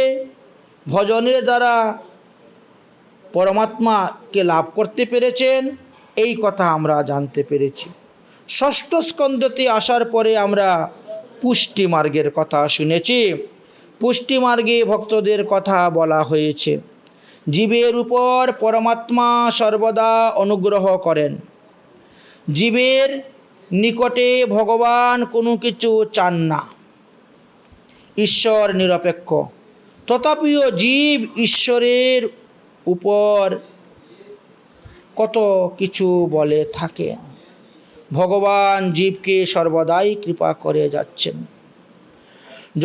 ভজনের দ্বারা পরমাত্মাকে লাভ করতে পেরেছেন, এই কথা আমরা জানতে পেরেছি। ষষ্ঠ স্কন্ধতে আসার পরে আমরা পুষ্টি মার্গের কথা শুনেছি। পুষ্টি মার্গে ভক্তদের কথা বলা হয়েছে। জীবের উপর পরমাত্মা সর্বদা অনুগ্রহ করেন। জীবের নিকটে ভগবান কোনো কিছু চান না, ঈশ্বর নিরপেক্ষ। তথাপিও জীব ঈশ্বরের উপর কত কিছু বলে থাকে। ভগবান জীবকে সর্বদাই কৃপা করে যাচ্ছেন।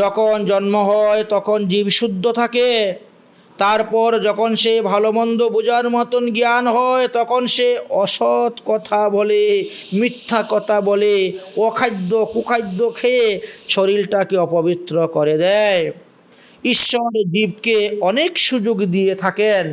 যখন জন্ম হয় তখন জীব শুদ্ধ থাকে, তারপর যখন সে ভালো মন্দ বোঝার মতন জ্ঞান হয় তখন সে অসৎ কথা বলে, মিথ্যা কথা বলে, অখাদ্য কুখাদ্য খেয়ে শরীরটাকে অপবিত্র করে দেয়। ঈশ্বর জীবকে অনেক সুযোগ দিয়ে থাকেন,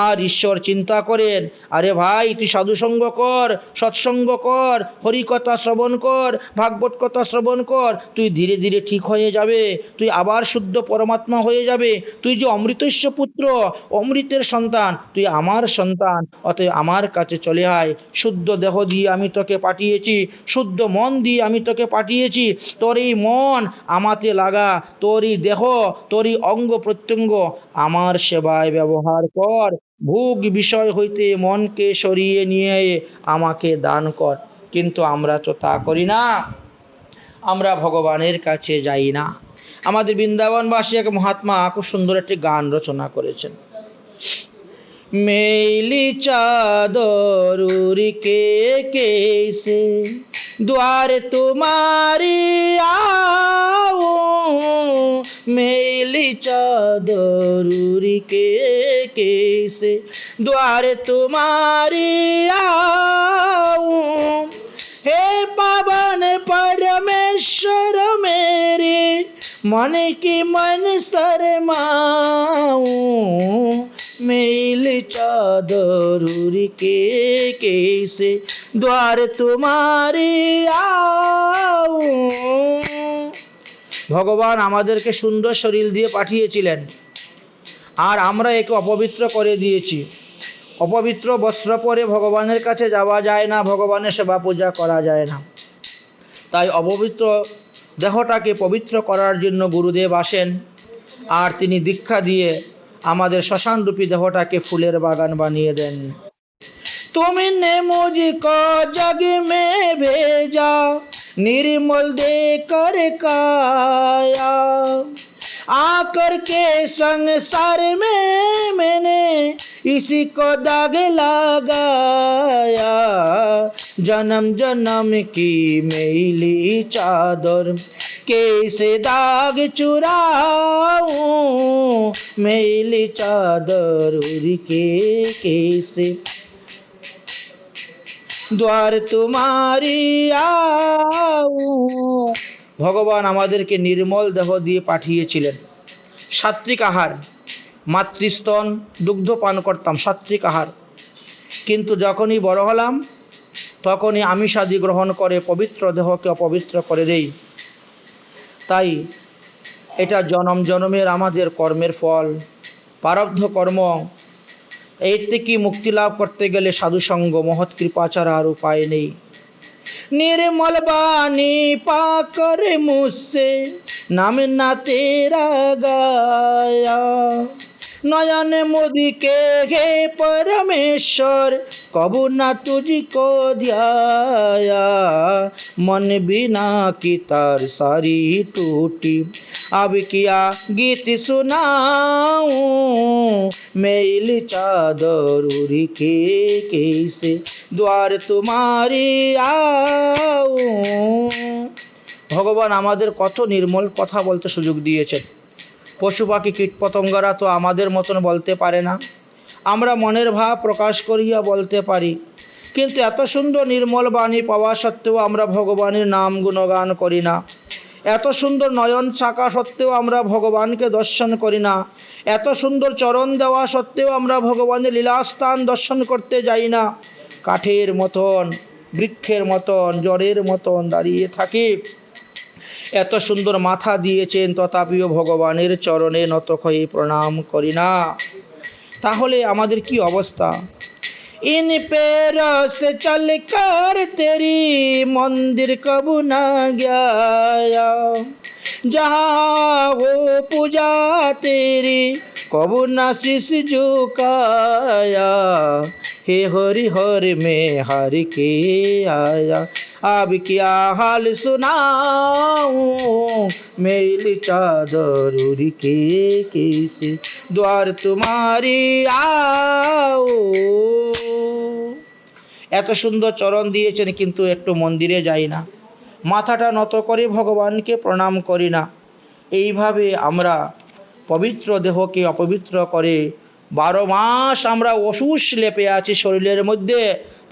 আর ঈশ্বর চিন্তা করেন, আরে ভাই তুই সাধুসঙ্গ কর, সৎসঙ্গ কর, হরিকথা শ্রবণ কর, ভাগবত কথা শ্রবণ কর, তুই ধীরে ধীরে ঠিক হয়ে যাবে, তুই আবার শুদ্ধ পরমাত্মা হয়ে যাবে। তুই যে অমৃতস্য পুত্র, অমৃতের সন্তান, তুই আমার সন্তান, অতএব আমার কাছে চলে আয়। শুদ্ধ দেহ দিয়ে আমি তোকে পাঠিয়েছি, শুদ্ধ মন দিয়ে আমি তোকে পাঠিয়েছি। তোর এই মন আমাতে লাগা, তোর এই দেহ, তোর এই অঙ্গ প্রত্যঙ্গ আমার সেবায় ব্যবহার কর। ভোগ বিষয় হইতে মনকে সরিয়ে নিয়ে আমাকে দান কর। কিন্তু আমরা তো তা করি না, আমরা ভগবানের কাছে যাই না। আমাদের বৃন্দাবনবাসী এক মহাত্মা খুব সুন্দর একটি গান রচনা করেছেন। মেলি চাদর উড়কে कैसे द्वार तुम्हारी आऊं, मेली चादर उड़के कैसे द्वार तुम्हारी आऊं, हे पावन परमेश्वर मेरे मन की मन शरमाऊं, मेली चादर उड़के कैसे द्वार तुम्हारी आऊं। ভগবান আমাদেরকে সুন্দর শরীর দিয়ে পাঠিয়েছিলেন, আর আমরা একে অপবিত্র করে দিয়েছি। অপবিত্র বস্ত্র পরে ভগবানের কাছে যাওয়া যায় না, ভগবানের সেবা পূজা করা যায় না। তাই অপবিত্র দেহটাকে পবিত্র করার জন্য গুরুদেব আসেন, আর তিনি দীক্ষা দিয়ে আমাদের শ্মশানরূপী দেহটাকে ফুলের বাগান বানিয়ে দেন। तुमने मुझको जग में भेजा, निर्मल देकर काया, आकर के संसार में मैंने इसी को दाग लगाया, जन्म जन्म की मैली चादर कैसे दाग चुराऊं, मैली चादर उड़के कैसे द्वार तुम्हारी आऊं। ভগবান আমাদেরকে নির্মল দেহ দিয়ে পাঠিয়েছিলেন। সাত্বিক আহার, মাতৃস্তন দুগ্ধ পান করতাম, সাত্বিক আহার। কিন্তু যখনই বড় হলাম তখনই আমিষাদি গ্রহণ করে পবিত্র দেহকে অপবিত্র করে দেই। তাই এটা জনম জনমের আমাদের কর্মের ফল, প্রারব্ধ কর্ম। এর থেকে মুক্তি লাভ করতে গেলে সাধুসঙ্গ, মহৎ কৃপা ছাড়া আর উপায় নেই। निर्मल बानी पाकर मुझसे नाम ना तेरा गाया, नयन मोदी के हे परमेश्वर कबू ना तुझको ध्याया, मन बिना की तार सारी टूटी अब किया गीत सुनाऊं, मैली चादर उड़के कैसे द्वार तुम्हारी आऊं। ভগবান আমাদের কত নির্মল কথা বলতে সুযোগ দিয়েছেন। পশু পাখি কীট পতঙ্গরা তো আমাদের মতন বলতে পারে না, আমরা মনের ভাব প্রকাশ করিয়া বলতে পারি। কিন্তু এত সুন্দর নির্মল বাণী পাওয়া সত্ত্বেও আমরা ভগবানের নাম গুণগান করি না। এত সুন্দর নয়ন থাকা সত্ত্বেও আমরা ভগবানকে দর্শন করি না, এত সুন্দর চরণ দেওয়া সত্ত্বেও আমরা ভগবানের লীলাস্থান দর্শন করতে যাই না। কাঠের মতন, বৃক্ষের মতন, জড়ের মতন দাঁড়িয়ে থাকি। এত সুন্দর মাথা দিয়েছেন, তথাপিও ভগবানের চরণে নত হয়ে প্রণাম করি না। তাহলে আমাদের কি অবস্থা? इन पैरों से चल कर तेरी मंदिर कब ना गया, जहाँ हो पूजा तेरी कब ना शीश झुकाया, हे हरि हरि में हरि के आया, अब क्या हाल सुनाऊं, मेरी चादर उड़ के कैसे द्वार तुम्हारी आओ। এত সুন্দর চরণ দিয়েছেন, কিন্তু একটু মন্দিরে যাই না, মাথাটা নত করে ভগবানকে প্রণাম করি না। এইভাবে আমরা পবিত্র দেহকে অপবিত্র করে 12 মাস আমরা অসুস লেপে আছি শরীরের মধ্যে।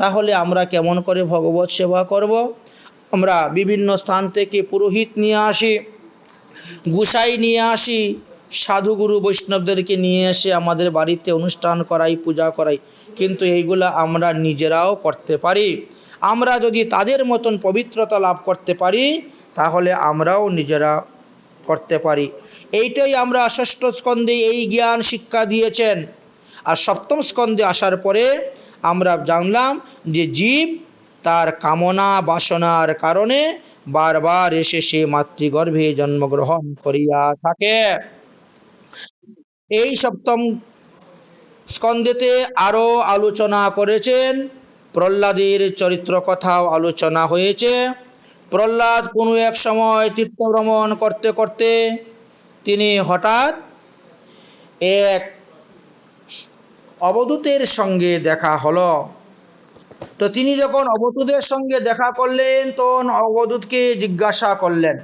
তাহলে আমরা কেমন করে ভগবত সেবা করব? আমরা বিভিন্ন স্থান থেকে পুরোহিত নিয়ে আসি, গোসাই নিয়ে আসি, সাধুগুরু বৈষ্ণবদেরকে নিয়ে এসে আমাদের বাড়িতে অনুষ্ঠান করাই, পূজা করাই, কিন্তু এইগুলা আমরা নিজেরাও করতে পারি। আমরা যদি তাদের মতন পবিত্রতা লাভ করতে পারি, তাহলে আমরাও নিজেরা করতে পারি। এইটাই আমরা ষষ্ঠ স্কন্ধে এই জ্ঞান শিক্ষা দিয়েছেন। আর সপ্তম স্কন্ধে আসার পরে আমরা জানলাম যে জীব তার কামনা বাসনার কারণে বারবার এসে সে মাতৃগর্ভে জন্মগ্রহণ করিয়া থাকে। এই সপ্তম স্কন্ধেতে আরো আলোচনা করেছেন, প্রহ্লাদের চরিত্র কথাও আলোচনা হয়েছে। প্রহ্লাদ কোনো এক সময় তীর্থ ভ্রমণ করতে করতে তিনি হঠাৎ এক অবধূতের সঙ্গে দেখা হলো। তো তিনি যখন অবধূতের সঙ্গে দেখা করলেন, তখন অবধূতকে জিজ্ঞাসা করলেন,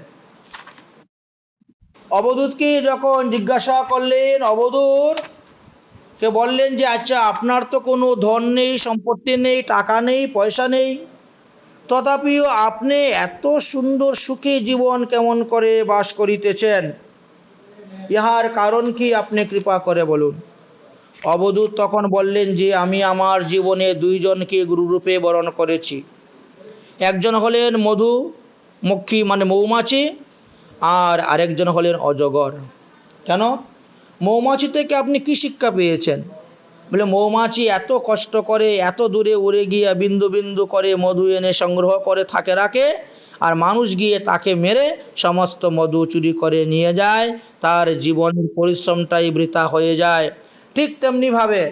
অবধূতকে যখন জিজ্ঞাসা করলেন, অবধূত কে বললেন যে আচ্ছা, আপনার তো কোনো ধন নেই, সম্পত্তি নেই, টাকা নেই, পয়সা নেই, তথাপিও আপনি এত সুন্দর সুখী জীবন কেমন করে বাস করিতেছেন? ইহার কারণ কি, আপনি কৃপা করে বলুন। অবধূত তখন বললেন যে আমি আমার জীবনে 2 জনকে গুরুরূপে বরণ করেছি। একজন হলেন মধুমক্ষী মানে মৌমাছি, আর আরেকজন হলেন অজগর। কেন? মৌমাছি থেকে আপনি কি শিক্ষা পেয়েছেন? বলে মৌমাছি এত কষ্ট করে এত দূরে উড়ে গিয়ে বিন্দু বিন্দু করে মধু এনে সংগ্রহ করে থাকে রাখে, আর মানুষ গিয়ে তাকে মেরে সমস্ত মধু চুরি করে নিয়ে যায়, তার জীবনের পরিশ্রমটাই বৃথা হয়ে যায়। ঠিক তেমনিভাবে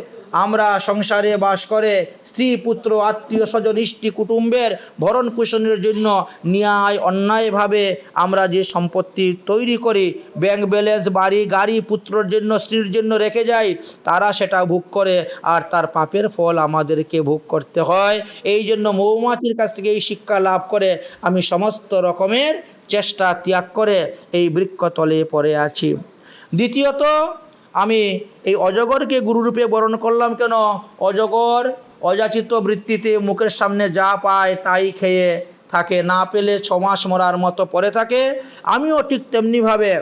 আমরা সংসারে বাস করে স্ত্রী পুত্র আত্মীয় স্বজন ইষ্টি কুটুম্বের ভরণ পোষণের জন্য ন্যায় অন্যায়ভাবে আমরা যে সম্পত্তি তৈরি করি, ব্যাংক ব্যালেন্স, বাড়ি গাড়ি পুত্রের জন্য স্ত্রীর জন্য রেখে যাই, তারা সেটা ভোগ করে, আর তার পাপের ফল আমাদেরকে ভোগ করতে হয়। এই জন্য মৌমাছির কাছ থেকে এই শিক্ষা লাভ করে আমি সমস্ত রকমের চেষ্টা ত্যাগ করে এই বৃক্ষতলে পড়ে আছি। দ্বিতীয়ত, আমি এই অজগরকে গুরুরূপে বরণ করলাম কেন? অজগর অযাচিত বৃত্তিতে মুখের সামনে যা পায় তাই খেয়ে থাকে, না পেলে 6 মাস মরার মতো পড়ে থাকে। আমিও ঠিক তেমনিভাবে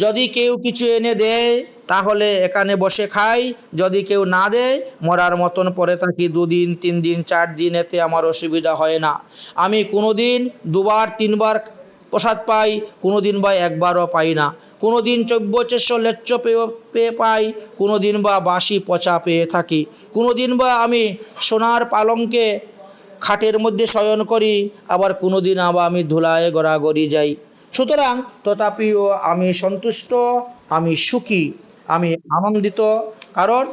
যদি কেউ কিছু এনে দেয় তাহলে এখানে বসে খাই, যদি কেউ না দেয় মরার মতন পড়ে থাকি 2 দিন 3 দিন 4 দিন, এতে আমার অসুবিধা হয় না। আমি কোনো দিন 2 বার 3 বার প্রসাদ পাই, কোনো দিন বা 1 বারও পাই না, কোনো দিন চব্য লেচ্চ পেয়ে পাই, কোনো দিন বা বাসি পচা পেয়ে থাকি, কোনো দিন বা আমি সোনার পালঙ্কে খাটের মধ্যে শয়ন করি, আবার কোনো দিন আবার আমি ধুলায় গড়াগড়ি যাই। সুতরাং তথাপিও আমি সন্তুষ্ট, আমি সুখী, আমি আনন্দিত, কারণ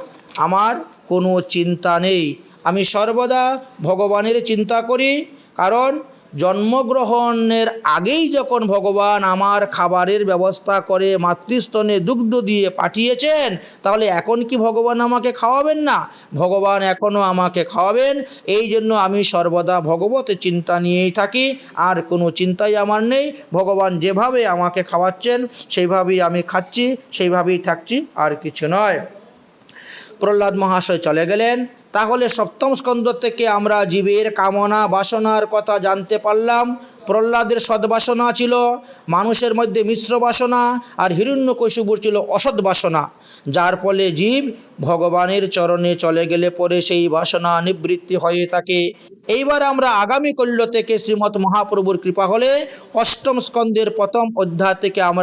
আমার কোনো চিন্তা নেই। আমি সর্বদা ভগবানের চিন্তা করি, কারণ জন্মগ্রহণের আগেই যখন ভগবান আমার খাবারের ব্যবস্থা করে মাতৃস্তনে দুগ্ধ দিয়ে পাঠিয়েছেন, তাহলে এখন কি ভগবান আমাকে খাওয়াবেন না? ভগবান এখনও আমাকে খাওয়াবেন। এই জন্য আমি সর্বদা ভগবতের চিন্তা নিয়েই থাকি, আর কোনো চিন্তাই আমার নেই। ভগবান যেভাবে আমাকে খাওয়াচ্ছেন সেইভাবেই আমি খাচ্ছি, সেইভাবেই থাকছি, আর কিছু নয়। প্রহ্লাদ মহাশয় চলে গেলেন। তাহলে সপ্তম স্কন্ধ থেকে আমরা জীবের কামনা বাসনার কথা জানতে পারলাম, প্রহ্লাদের সদ্বাসনা ছিল, মানুষের মধ্যে মিশ্র বাসনা, আর হিরণ্যকশিপুর ছিল অসৎ বাসনা, যার ফলে জীব ভগবানের চরণে চলে গেলে পরে সেই বাসনা নিবৃত্তি হয়ে থাকে। এইবার আমরা আগামী কল্য থেকে শ্রীমৎ মহাপ্রভুর কৃপা হলে অষ্টম স্কন্ধের প্রথম অধ্যায় থেকে আমরা